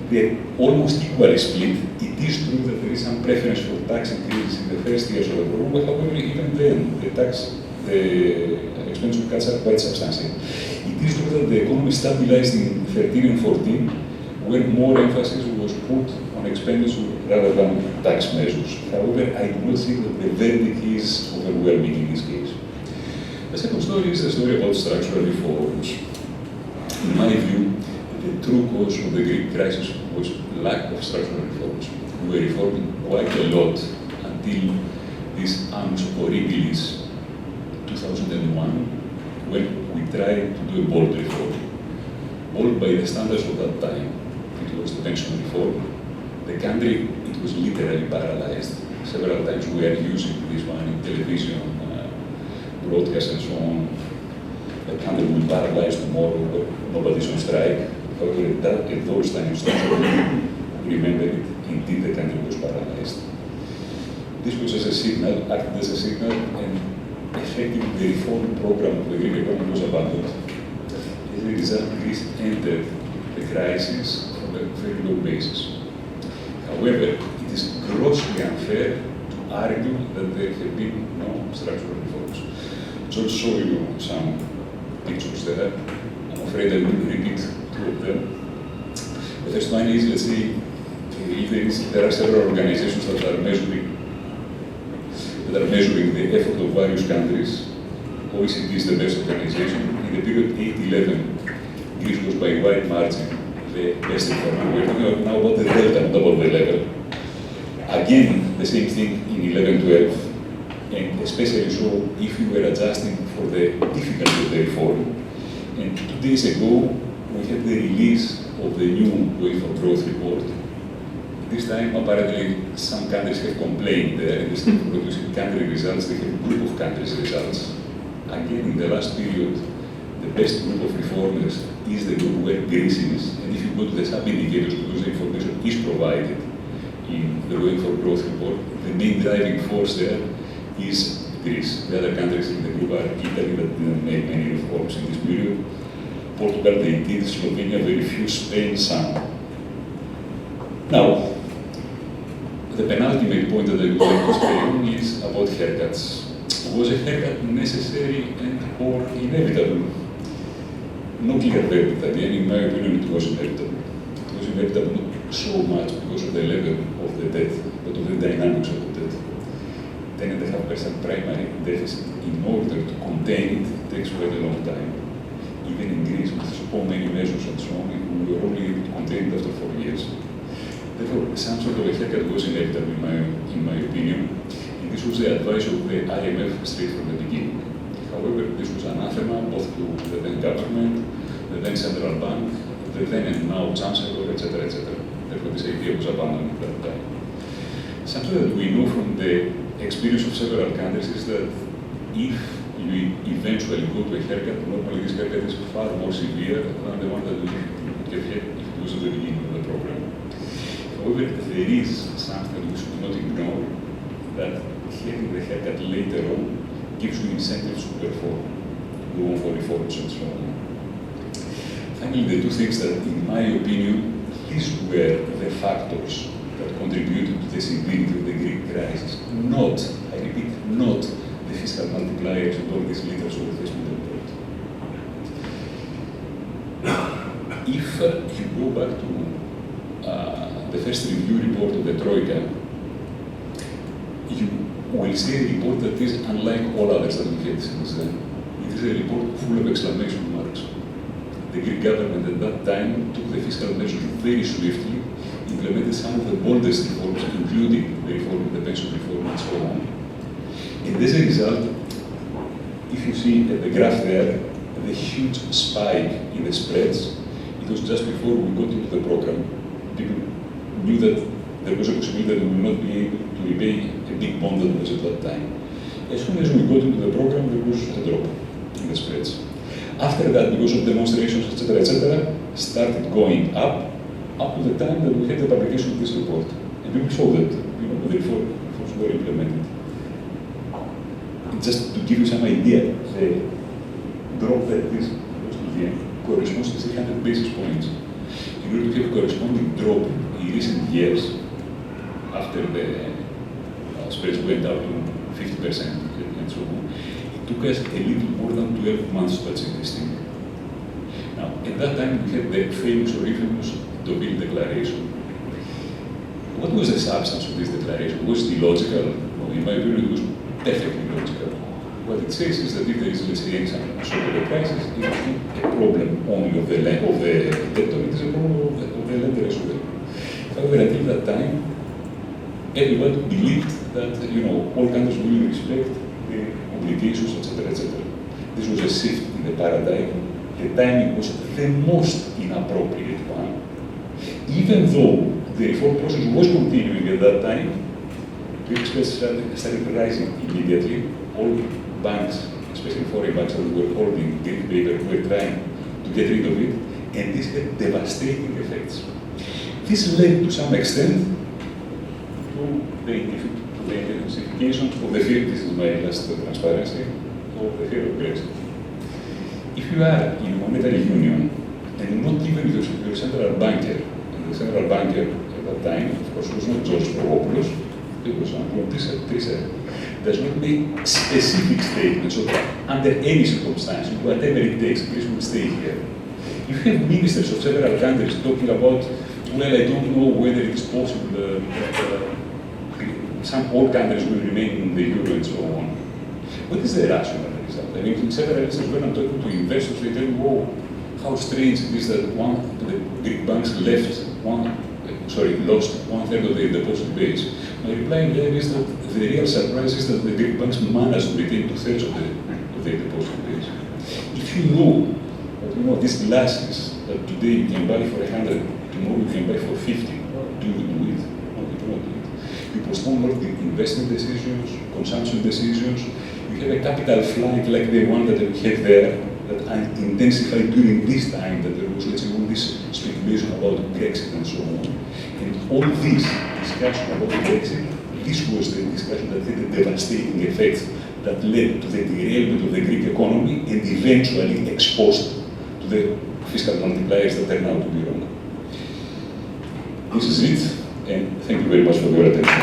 They're almost equally split. It is true that there is some preference for tax increases in the first years of the program, but however, even then, the expenditure cuts are quite substantial. It is true that the economy stabilized in 13 and 14, where more emphasis was put on expenditure rather than tax measures. However, I do not think that the verdict is overwhelming in this case. The second story is a story about structural reforms. In my view, the true cause of the Greek crisis was lack of structural reforms. We were reforming quite a lot until this annus horribilis 2001, when we tried to do a bold reform. Bold by the standards of that time. It was the pension reform. The country, it was literally paralyzed. Several times we are using this one in television, broadcast and so on. The country will paralyze tomorrow, but nobody's on strike. However, at those times, remember it, indeed the country was paralyzed. This was as a signal, acted as a signal, and effectively the reform program of the Greek economy was abandoned. As a result, Greece entered the crisis from a very low basis. However, it is grossly unfair to argue that there have been no structural reforms. George showed you some pictures there. I'm afraid I will repeat two of them. The first one is, let's say, if there are several organizations that are measuring the effort of various countries. OECD is the best organization. In the period 8-11, Greece was by wide margin the best economy. We're talking now about the delta, not about the level. Again, the same thing in 11-12, and especially so if you were adjusting for the difficulty of the reform. And 2 days ago, we had the release of the new Way for Growth report. This time, apparently, some countries have complained there, and instead of producing country results, they have a group of countries' results. Again, in the last period, the best group of reformers is the group where Greece is. And if you go to the sub-indicators, because the information is provided in the Way for Growth report, the main driving force there is Greece. The other countries in the group are Italy, that didn't make many reforms in this period. Portugal, they did. Slovenia, very few. Spain, some. Now, the penultimate point that I would like to stay on is about haircuts. Was a haircut necessary and or inevitable? No clear verdict at the end. In my opinion, it was inevitable. It was inevitable not so much because of the level of the debt, but of the dynamics of the debt. 10.5% primary deficit, in order to contain it, takes quite a long time. Even in Greece, with so many measures and so on, we were only able to contain it after 4 years. Therefore, some sort of a haircut was inevitable in my opinion, and this was the advice of the IMF straight from the beginning. However, this was anathema both to the then government, the then central bank, the then and now chancellor, etc., etc. Therefore, this idea was abandoned at that time. Something that we know from the experience of several countries is that if you eventually go to a haircut, normally this haircut is far more severe than the one that we would have had if it was at the beginning of the program. However, there is something we should not ignore, that having the haircut later on gives you incentives to perform, go on for reforms and so on. Finally, the two things that, in my opinion, these were the factors that contributed to the severity of the Greek crisis. Not, I repeat, not the fiscal multipliers and all these liters of the first middle growth. If you go back to the first review report of the Troika, you will see a report that is unlike all others that we had since then. It is a report full of exclamation marks. The Greek government at that time took the fiscal measures very swiftly, implemented some of the boldest reforms, including the reform of the pension reform and so on. And as a result, if you see at the graph there, the huge spike in the spreads, it was just before we got into the program. People knew that there was a possibility that we would not be able to repay a big bond that was at that time. As soon as we got into the program, there was a drop in the spreads. After that, because of demonstrations, etc., started going up to the time that we had the publication of this report. And people saw that, the reforms were implemented. Just to give you some idea, the drop that is close to the end corresponds to 300 basis points. In order to have a corresponding drop in recent years, after the spreads went up to 50% and so on, it took us a little more than 12 months to achieve this thing. Now, at that time, we had the famous or infamous Deauville Declaration. What was the substance of this declaration? Was it illogical? Well, in my opinion, it was perfectly logical. What it says is that if there is, let's say, some sort of a crisis, it is not a problem only of the debtor, it is a problem of the lender as well. However, until that time, everybody believed that all countries will respect the obligations, etc., etc. This was a shift in the paradigm. The timing was the most inappropriate one. Even though the reform process was continuing at that time, Greek spreads started rising immediately. All banks, especially foreign banks that were holding Greek paper, were trying to get rid of it, and this had devastating effects. This led to some extent to the intensification of the fear. This is my last transparency of the fear of Brexit. If you are in a monetary union and not even your central banker, and the central banker at that time, of course, was not George Pagoulatos, it was Annual Chania, does not make specific statements of under any circumstance, whatever it takes, Greece will stay here. You have ministers of several countries talking about, well, I don't know whether it is possible that some old countries will remain in the euro and so on. What is the rational result? I mean, in several instances, when I'm talking to investors, they tell me, oh, how strange it is that the Greek banks lost 1/3 of their deposit base. My reply there is that the real surprise is that the Greek banks managed to retain 2/3 of their deposit base. If you know that these glasses that today you can buy for 100, tomorrow you can buy for 50, do you do it? No, you do not do it. You postpone all the investment decisions, consumption decisions. You have a capital flight like the one that we had there that intensified during this time that there was, let's say, all this speculation about Brexit and so on. And all this discussion about Brexit, this was the discussion that had a devastating effect that led to the derailment of the Greek economy and eventually exposed to the fiscal multipliers that turned out to be wrong. This is it, and thank you very much for your attention.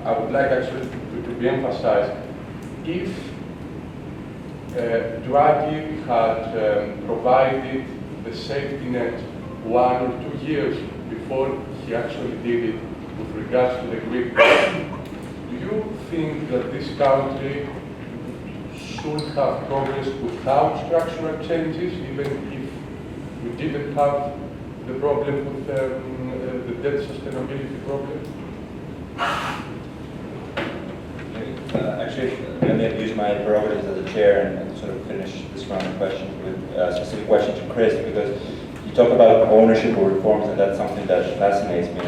I would like actually to be emphasized, if Draghi had provided the safety net 1 or 2 years before he actually did it with regards to the Greek bank, do you think that this country should have progressed without structural changes, even if we didn't have the problem with the debt sustainability problem? Actually, I'm going to use my prerogatives as a chair and sort of finish this round of questions with a specific question to Chris, because you talk about ownership or reforms, and that's something that fascinates me.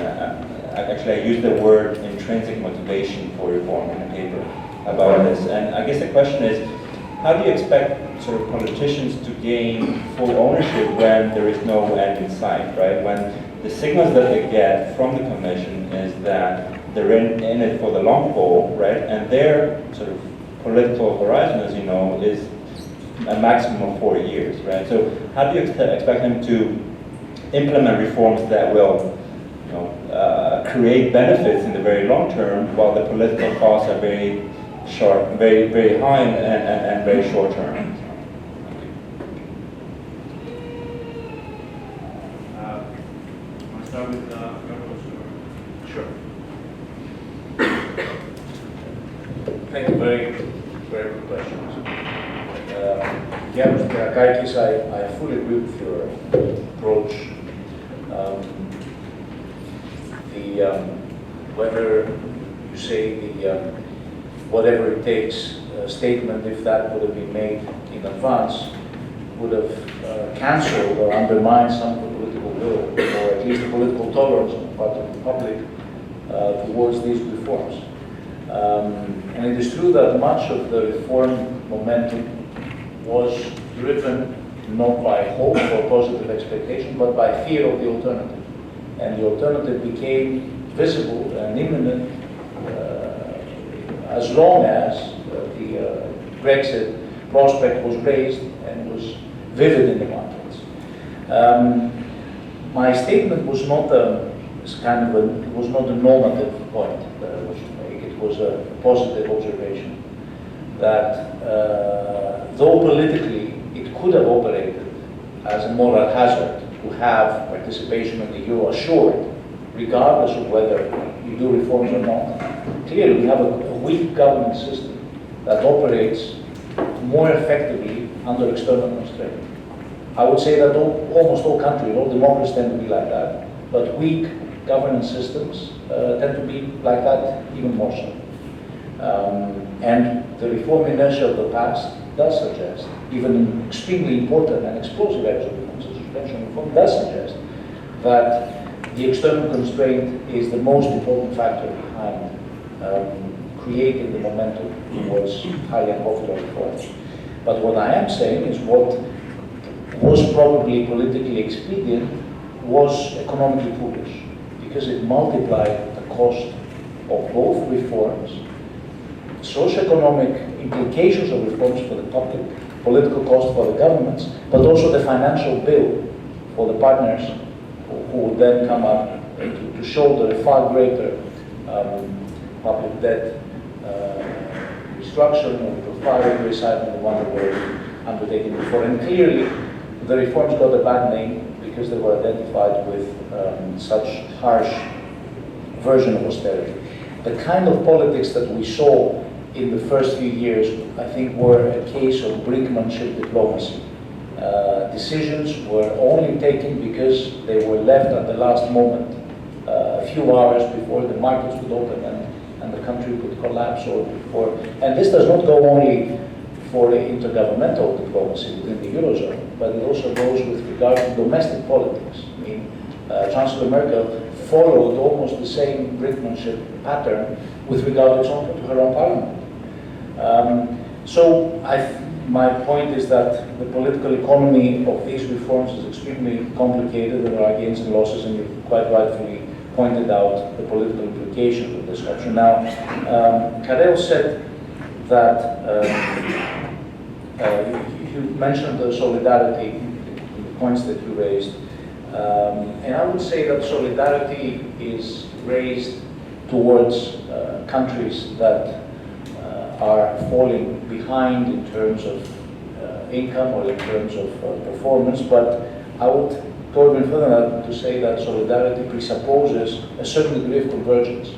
Actually, I use the word intrinsic motivation for reform in the paper about this. And I guess the question is, how do you expect sort of politicians to gain full ownership when there is no end in sight, right? When the signals that they get from the Commission is that they're in it for the long haul, right? And their sort of political horizon, as you know, is a maximum of 4 years, right? So how do you expect them to implement reforms that will, create benefits in the very long term, while the political costs are very short, very, very high and very short term? Want to start with Sure. Thank you. Very, very good questions. Mr. Kyriakakis, I fully agree with your approach. Whether you say whatever it takes statement, if that would have been made in advance, would have cancelled or undermined some political will, or at least political tolerance on the part of the public towards these reforms. And it is true that much of the reform momentum was driven not by hope or positive expectation, but by fear of the alternative. And the alternative became visible and imminent as long as the Brexit prospect was raised and was vivid in the markets. My statement was not a normative point that I was to make. It was a positive observation that though politically it could have operated as a moral hazard to have participation in the euro assured, regardless of whether you do reforms or not. Clearly, we have a weak government system that operates more effectively under external constraint. I would say that almost all countries, all democracies tend to be like that, but weak governance systems tend to be like that even more so. And the reform inertia of the past does suggest, even in extremely important and explosive areas of reform, such as pension reform, does suggest that the external constraint is the most important factor behind creating the momentum towards highly unpopular reforms. But what I am saying is what was probably politically expedient was economically foolish, because it multiplied the cost of both reforms, socioeconomic implications of reforms for the public, political cost for the governments, but also the financial bill for the partners who would then come up to shoulder a far greater public debt restructuring or far rigorous side than the one that were undertaken before. And clearly, the reforms got a bad name because they were identified with such harsh version of austerity. The kind of politics that we saw in the first few years, I think, were a case of brinkmanship diplomacy. Decisions were only taken because they were left at the last moment, a few hours before the markets would open and the country would collapse, or before. And this does not go only for intergovernmental diplomacy within the Eurozone, but it also goes with regard to domestic politics. I mean, Chancellor Merkel followed almost the same brinkmanship pattern with regard to her own parliament. My point is that the political economy of these reforms is extremely complicated. There are gains and losses, and you quite rightfully pointed out the political implications of this option. Now, Karel said that you mentioned the solidarity in the points that you raised, and I would say that solidarity is raised towards countries that are falling behind in terms of income or in terms of performance, but I would go even further to say that solidarity presupposes a certain degree of convergence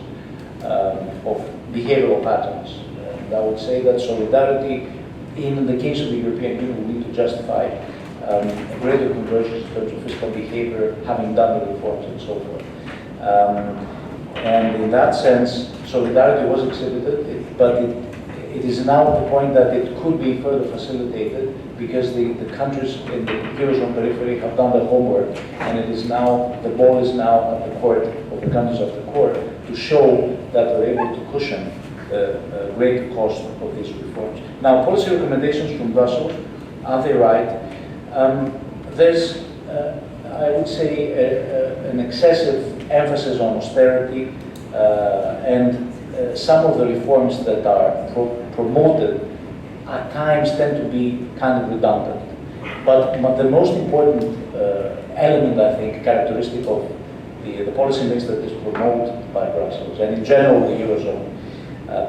of behavioral patterns. And I would say that solidarity, in the case of the European Union, will need to justify a greater convergence in terms of fiscal behavior, having done the reforms and so forth. And in that sense, solidarity was exhibited, but it is now at the point that it could be further facilitated because the countries in the Eurozone periphery have done their homework, and it is now, the ball is now at the court of the countries of the core to show that they're able to cushion the great cost of these reforms. Now, policy recommendations from Brussels, are they right? There's, I would say, an excessive emphasis on austerity, and some of the reforms that are promoted at times tend to be kind of redundant. But the most important element, I think, characteristic of the policy mix that is promoted by Brussels, and in general the Eurozone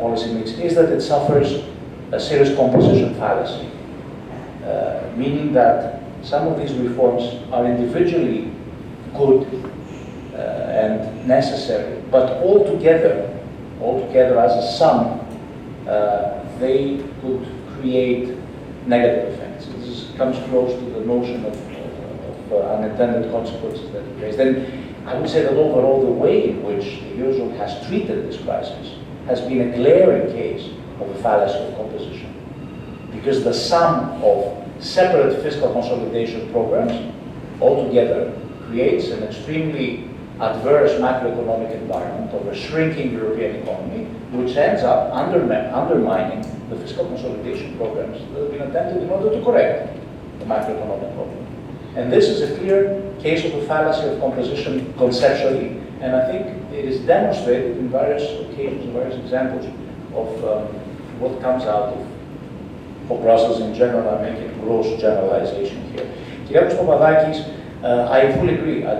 policy mix, is that it suffers a serious composition fallacy, meaning that some of these reforms are individually good and necessary, but altogether as a sum, they could create negative effects. This comes close to the notion of unintended consequences that it raised. Then I would say that overall the way in which the Eurozone has treated this crisis has been a glaring case of a fallacy of composition. Because the sum of separate fiscal consolidation programs altogether creates an extremely adverse macroeconomic environment of a shrinking European economy, which ends up undermining the fiscal consolidation programs that have been attempted in order to correct the macroeconomic problem. And this is a clear case of a fallacy of composition conceptually, and I think it is demonstrated in various occasions, various examples of what comes out of Brussels in general. I'm making a gross generalization here. Kyriakos Papadakis, I fully agree. I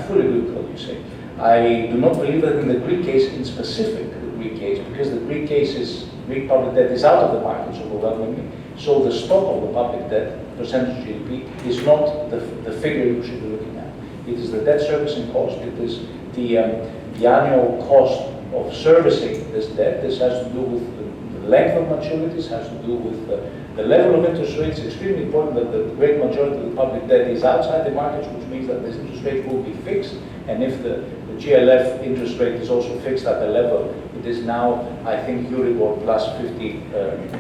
fully agree with what you say. I do not believe that in the Greek case, in specific, the Greek case, because the Greek case is, Greek public debt is out of the markets overwhelmingly, so the stock of the public debt, percentage of GDP, is not the figure you should be looking at. It is the debt servicing cost, it is the annual cost of servicing this debt. This has to do with the length of maturities, has to do with the level of interest rates. It's extremely important that the great majority of the public debt is outside the markets, which means that this interest rate will be fixed. And if the GLF interest rate is also fixed at the level it is now, I think Euribor plus 50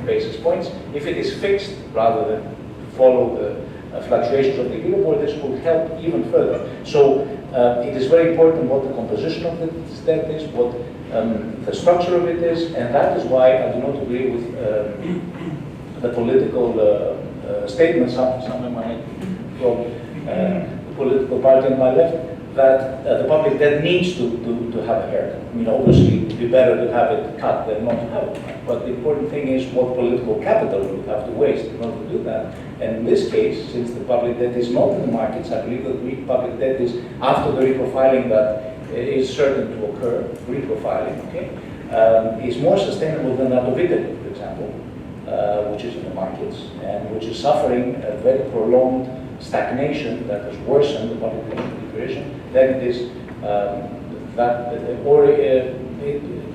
basis points. If it is fixed rather than follow the fluctuations of the Euribor, this will help even further. So it is very important what the composition of this debt is, what the structure of it is, and that is why I do not agree with the political statements, some from the political party on my left, that the public debt needs to have a haircut. I mean, obviously, it would be better to have it cut than not to have it cut. But the important thing is what political capital we have to waste in order to do that. And in this case, since the public debt is not in the markets, I believe that Greek public debt is, after the reprofiling that is certain to occur, reprofiling, okay, is more sustainable than that of Italy, for example, which is in the markets, and which is suffering a very prolonged stagnation that has worsened the public deterioration, then it is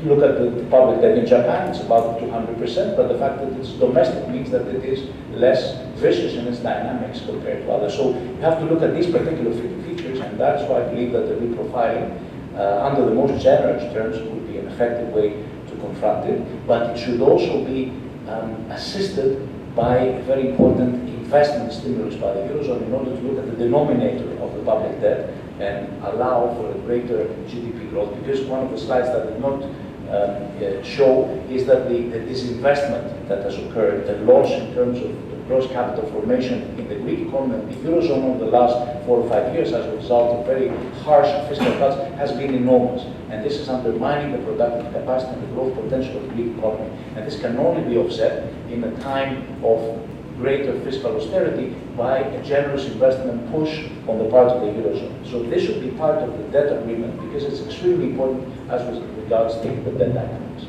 look at the public debt in Japan, it's about 200%, but the fact that it's domestic means that it is less vicious in its dynamics compared to others. So you have to look at these particular features, and that's why I believe that the reprofiling, under the most generous terms, would be an effective way to confront it, but it should also be assisted by a very important investment stimulus by the Eurozone in order to look at the denominator of the public debt and allow for a greater GDP growth. Because one of the slides that did not show is that the disinvestment that has occurred, the loss in terms of gross capital formation in the Greek economy and the Eurozone over the last 4 or 5 years as a result of very harsh fiscal cuts has been enormous. And this is undermining the productive capacity and the growth potential of the Greek economy. And this can only be offset in a time of greater fiscal austerity by a generous investment push on the part of the Eurozone. So this should be part of the debt agreement because it's extremely important as regards the debt dynamics.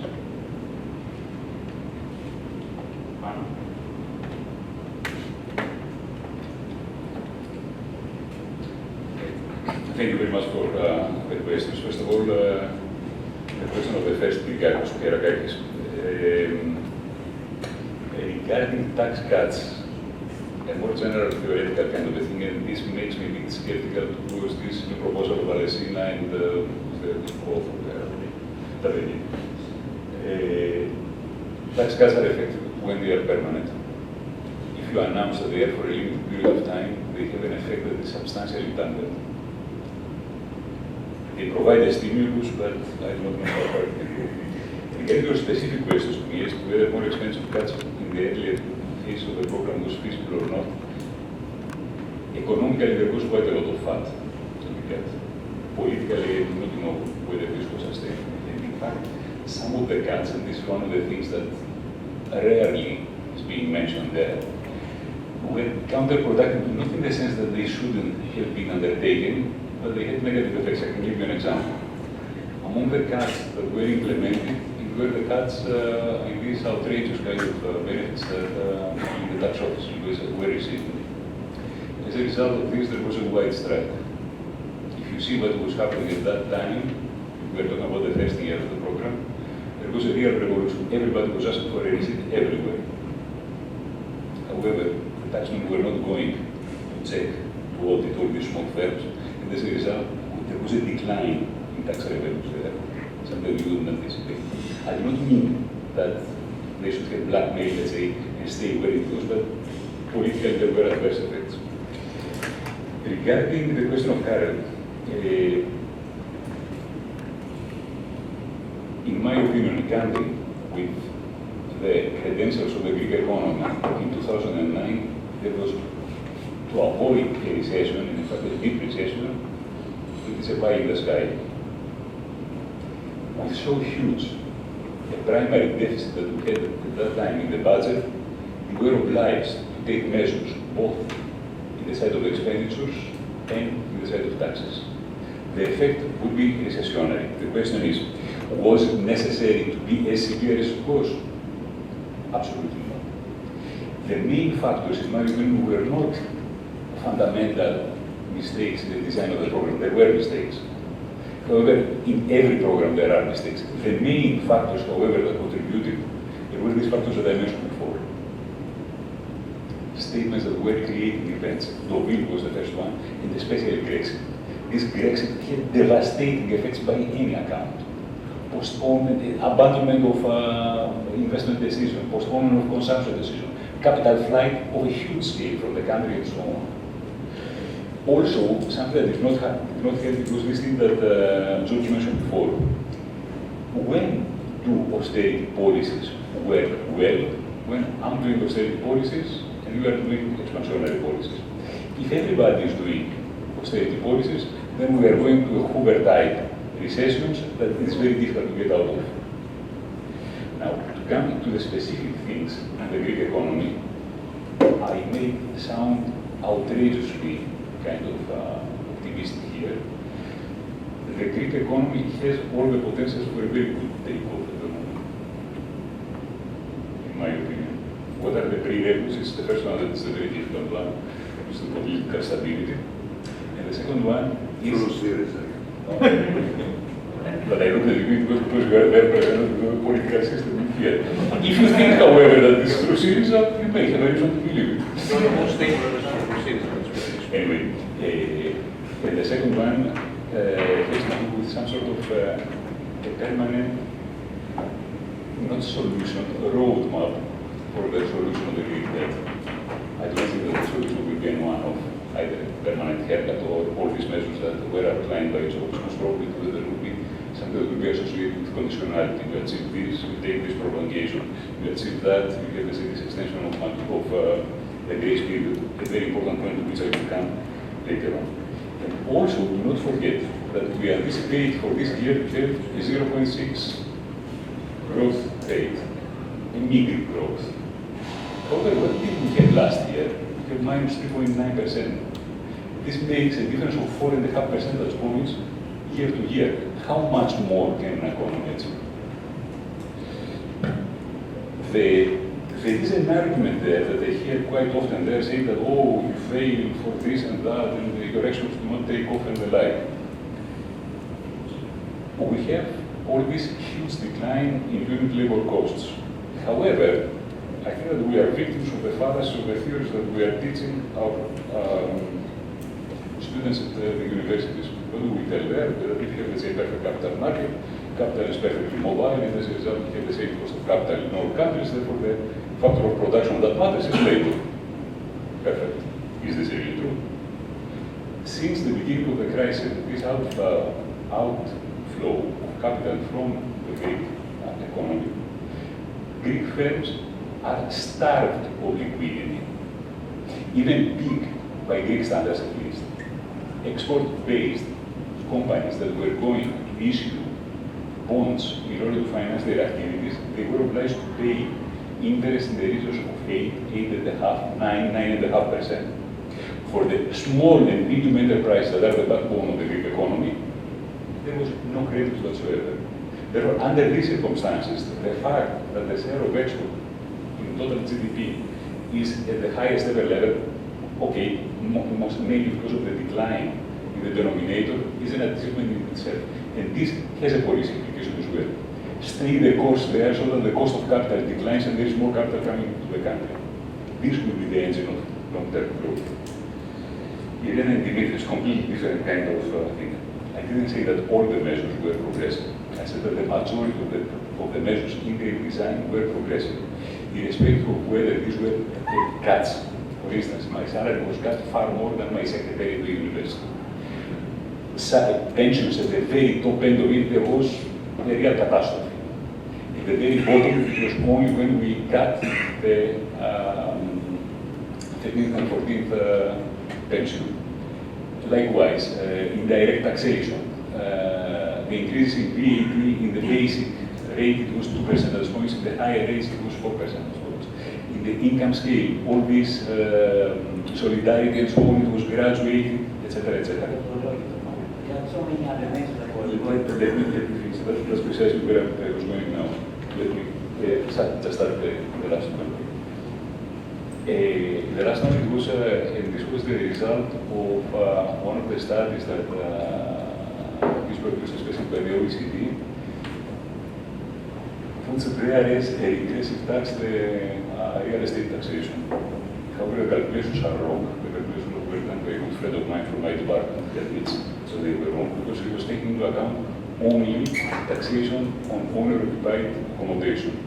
Thank you very much for the questions. First of all, the question of the first Nikitas, Herakakis. Regarding tax cuts, a more general theoretical kind of a thing, and this makes me a bit skeptical towards this new proposal of Alessina and the quote of the tax cuts are effective when they are permanent. If you announce that they are for a limited period of time, they have an effect that is substantially tangent. They provide a stimulus, but I do not know how far it can go. Regarding your specific questions to me as to whether more expensive cuts in the earlier phase of the program was feasible or not, economically there was quite a lot of fat to be cut. Politically, I do not know whether this was sustainable. And in fact, some of the cuts, and this is one of the things that rarely is being mentioned there, were counterproductive, not in the sense that they shouldn't have been undertaken, but they had negative effects. I can give you an example. Among the cuts that were implemented, were the cuts in these outrageous kind of benefits that in the tax office were received. As a result of this, there was a wide strike. If you see what was happening at that time, we were talking about the first year of the program, there was a real revolution. Everybody was asking for a receipt everywhere. However, the taxmen were not going to check, to audit all these small firms, and as a result, there was a decline in tax revenues there. Something we wouldn't anticipate. I do not mean that they should have blackmail, let's say, and stay where it was, but politically there were adverse effects. Regarding the question of Karel, in my opinion, a country with the credentials of the Greek economy in 2009, there was, to avoid a recession, and in fact a deep recession, it is a pie in the sky. With so huge a primary deficit that we had at that time in the budget, we were obliged to take measures both in the side of expenditures and in the side of taxes. The effect would be recessionary. The question is, was it necessary to be as severe as it was? Absolutely not. The main factors, in my opinion, were not fundamental mistakes in the design of the program. There were mistakes. However, in every program there are mistakes. The main factors, however, that contributed a there were these factors that I mentioned before. Statements that were creating events. Deauville was the first one, and especially Brexit. This Brexit had devastating effects by any account. Postponement, abandonment of investment decision, postponement of consumption decision, capital flight of a huge scale from the country and so on. Also, something that did not help, it was this thing that George mentioned before. When do austerity policies work well? When I'm doing austerity policies and you are doing expansionary policies. If everybody is doing austerity policies, then we are going to a Hoover type recessions that it is very difficult to get out of. Now, to come to the specific things in the Greek economy, I may sound outrageously kind of optimistic here. The Greek economy has all the potentials for a very good takeoff at the moment, in my opinion. What are the prerequisites? The first one that is a very difficult one, is the political stability. And the second one is... But I look at it because we are there present the political system in here. If you think, however, that this is through Syriza, you may have a reason to believe it. Anyway, and the second one has to do with some sort of a permanent, not solution, a roadmap for the solution of the Greek debt. I don't think that the solution will be any one of either permanent haircut or all these measures that were outlined by George. Most probably there will be something that will be associated with conditionality. You achieve this, you take this prolongation, you achieve that, you get this extension of the grace period, a very important point to which I will come later on. And also, do not forget that we anticipate for this year to have a 0.6 growth rate, a meager growth. However, what did we have last year? We had minus 3.9%. This makes a difference of 4.5 percentage points year to year. How much more can an economy achieve? There is an argument there that I hear quite often. They're saying that, oh, you fail for this and that, and your actions do not take off and the like. We have all this huge decline in unit labor costs. However, I think that we are victims of the fallacy of the theories that we are teaching our students at the universities. What do we tell them? That if you have, let's say, perfect capital market, capital is perfectly mobile, and as a result, you have the same cost of capital in all countries, therefore the factor of production that matters is labor. Perfect. Is this really true? Since the beginning of the crisis, this outflow of capital from the Greek economy, Greek firms are starved of liquidity, even big, by Greek standards at least. Export-based companies that were going to issue bonds in order to finance their activities, they were obliged to pay interest in the regions of 8.5%, 9.5%. For the small and medium enterprises that are the backbone of the Greek economy, there was no credit whatsoever. Therefore, under these circumstances, the fact that the share of export in total GDP is at the highest ever level, okay, most mainly because of the decline in the denominator, is an achievement in itself. And this has a policy implication as well. Stay the cost there so that the cost of capital declines and there is more capital coming into the country. This will be the engine of long-term growth. Irene and Dimitri is a completely different kind of thing. I didn't say that all the measures were progressive. I said that the majority of the measures in Greek design were progressive, irrespective of whether these were cuts. For instance, my salary was cut far more than my secretary at the university. Pensions at the very top end of it, there was a real catastrophe. At the very bottom, it was only when we cut the 13th and 14th pension. Likewise, indirect taxation. The increase in VAT in the basic rate, it was 2 percentage points. In the higher rates, it was 4 percentage points. In the income scale, all this solidarity and so on, it was graduated, etc., etc. So many other measures that were Let me finish. That's precisely where I was going now. Let me just start the last one. The last one, it was, and this was the result of one of the studies that is produced especially by the OECD. multi-disciplinary as a regressive tax, the real estate taxation. However, the calculations are wrong. The calculations were done by a good friend of mine from my department, so they were wrong because he was taking into account only taxation on owner-occupied accommodation.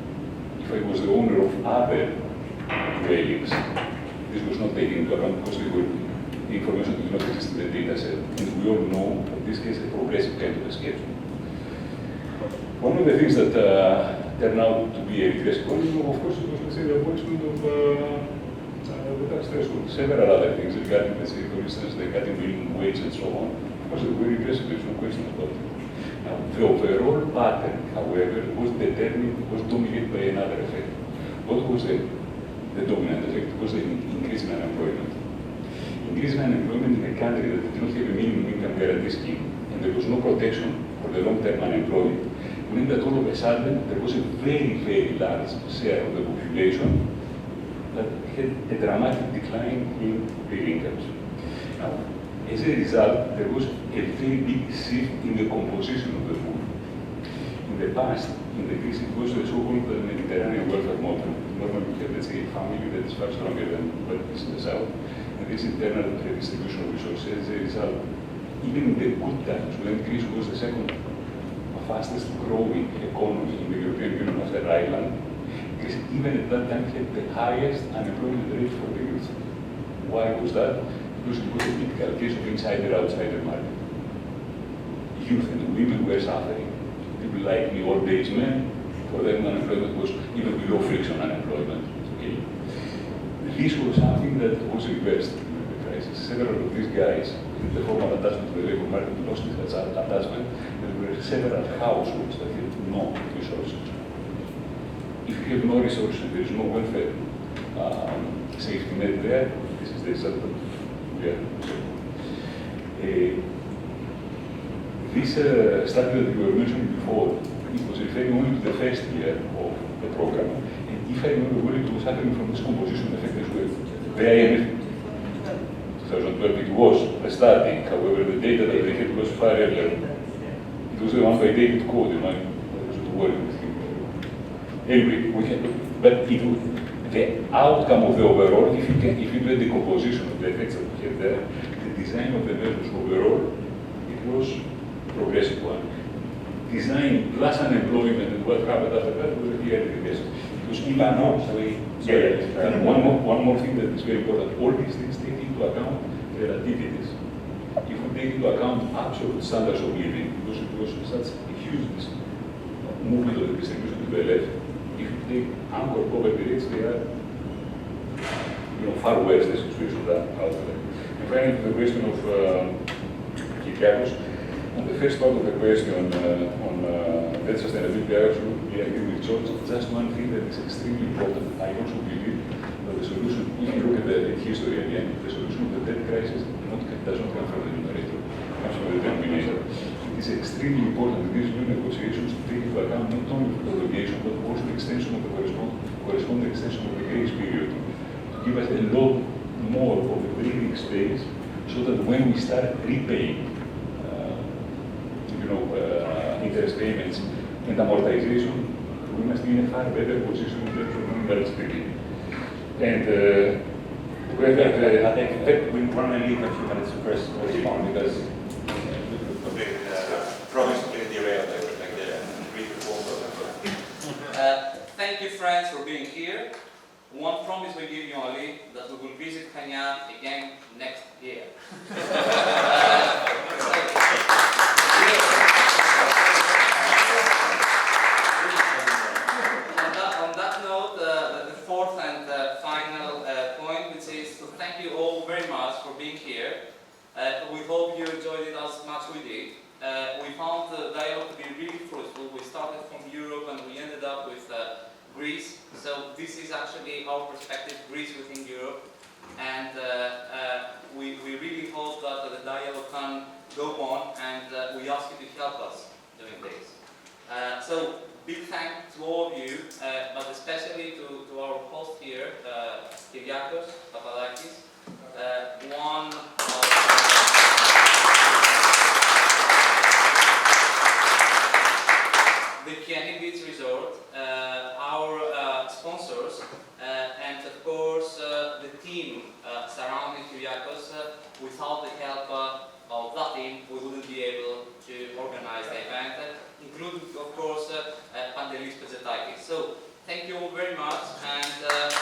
If I was the owner of other dwellings, this was not taken into account because the information did not exist in the data set. And we all know that this is a progressive kind of a schedule. One of the things that turned out to be a regressive policy, of course, it was, let's say, the abolishment of the tax threshold. Several other things regarding, let's say, for instance, the cutting minimum wage and so on. Of course, they were regressive, there's no question about it. Now, the overall pattern, however, was dominated by another effect. What was the dominant effect? It was the increase in unemployment. Increase in unemployment in a country that did not have a minimum income guarantee scheme, and there was no protection for the long-term unemployed, meant that all of a sudden there was a very, very large share of the population that had a dramatic decline in real incomes. Now, as a result, there was a very big shift in the composition of the pool. In the past, in the Greece, it was the so-called Mediterranean welfare model. Normally, we have, let's say, a family that is far stronger than what is in the south. And this internal redistribution of resources, as a result, even in the good times, when Greece was the second fastest growing economy in the European Union after Ireland, Greece, even at that time, had the highest unemployment rate for the youth. Why was that? Because it was a typical case of insider-outsider market. Youth and women were suffering. People like me, old-age men, for them unemployment was even below friction unemployment. Okay? This was something that was reversed during the crisis. Several of these guys, with the formal attachment to the labor market, lost this attachment. There were several households that had no resources. If you have no resources, there is no welfare safety net there. This is the result that we are seeing. This study that you were mentioning before, it was referring only to the first year of the program. And if I remember well, it was suffering from this composition effect as well. The IMF 2012, it was a study. However, the data that they had was far earlier. It was the one by David Code, you know, I was working with him. Anyway, but the outcome of the overall, if you do a decomposition of the effects that we have there, the design of the measures overall, it was progressive one. Design plus unemployment and what happened after that was a clear regressive. Because one more thing that is very important, all these things take into account relativities. If we take into account absolute standards of living, because it was such a huge movement of the distribution to the left, if you take anchor poverty rates, they are far worse the situation than out there. And finally, to the question of Nikitas, on the first part of the question on debt sustainability, I absolutely agree with George. Just one thing that is extremely important. I also believe that the solution, if you look at the history again, the solution of the debt crisis does not come from the numerator, it comes from the denominator. It is extremely important in these new negotiations to take into account not only the prolongation, but also the extension of the corresponding extension of the grace period, to give us a lot more of a breathing space, so that when we start repaying, interest payments and amortization, we must be in a far better position in terms of numerical speaking. And I think we want to leave a few minutes to first respond because we promise to derail the brief reform program. Thank you, friends, for being here. One promise we give you only, that we will visit Chania again next year. On that note, the fourth and final point, which is to thank you all very much for being here. We hope you enjoyed it as much as we did. We found the dialogue to be really fruitful. We started from Europe and we ended up with Greece. So this is actually our perspective, Greece within Europe. And we really hope that the dialogue can go on, and we ask you to help us doing this. So big thanks to all of you, but especially to our host here, Kyriakos Papadakis, one of the Chianti Beach Resort. including, of course, Pantelis Petzetakis. So, thank you all very much, and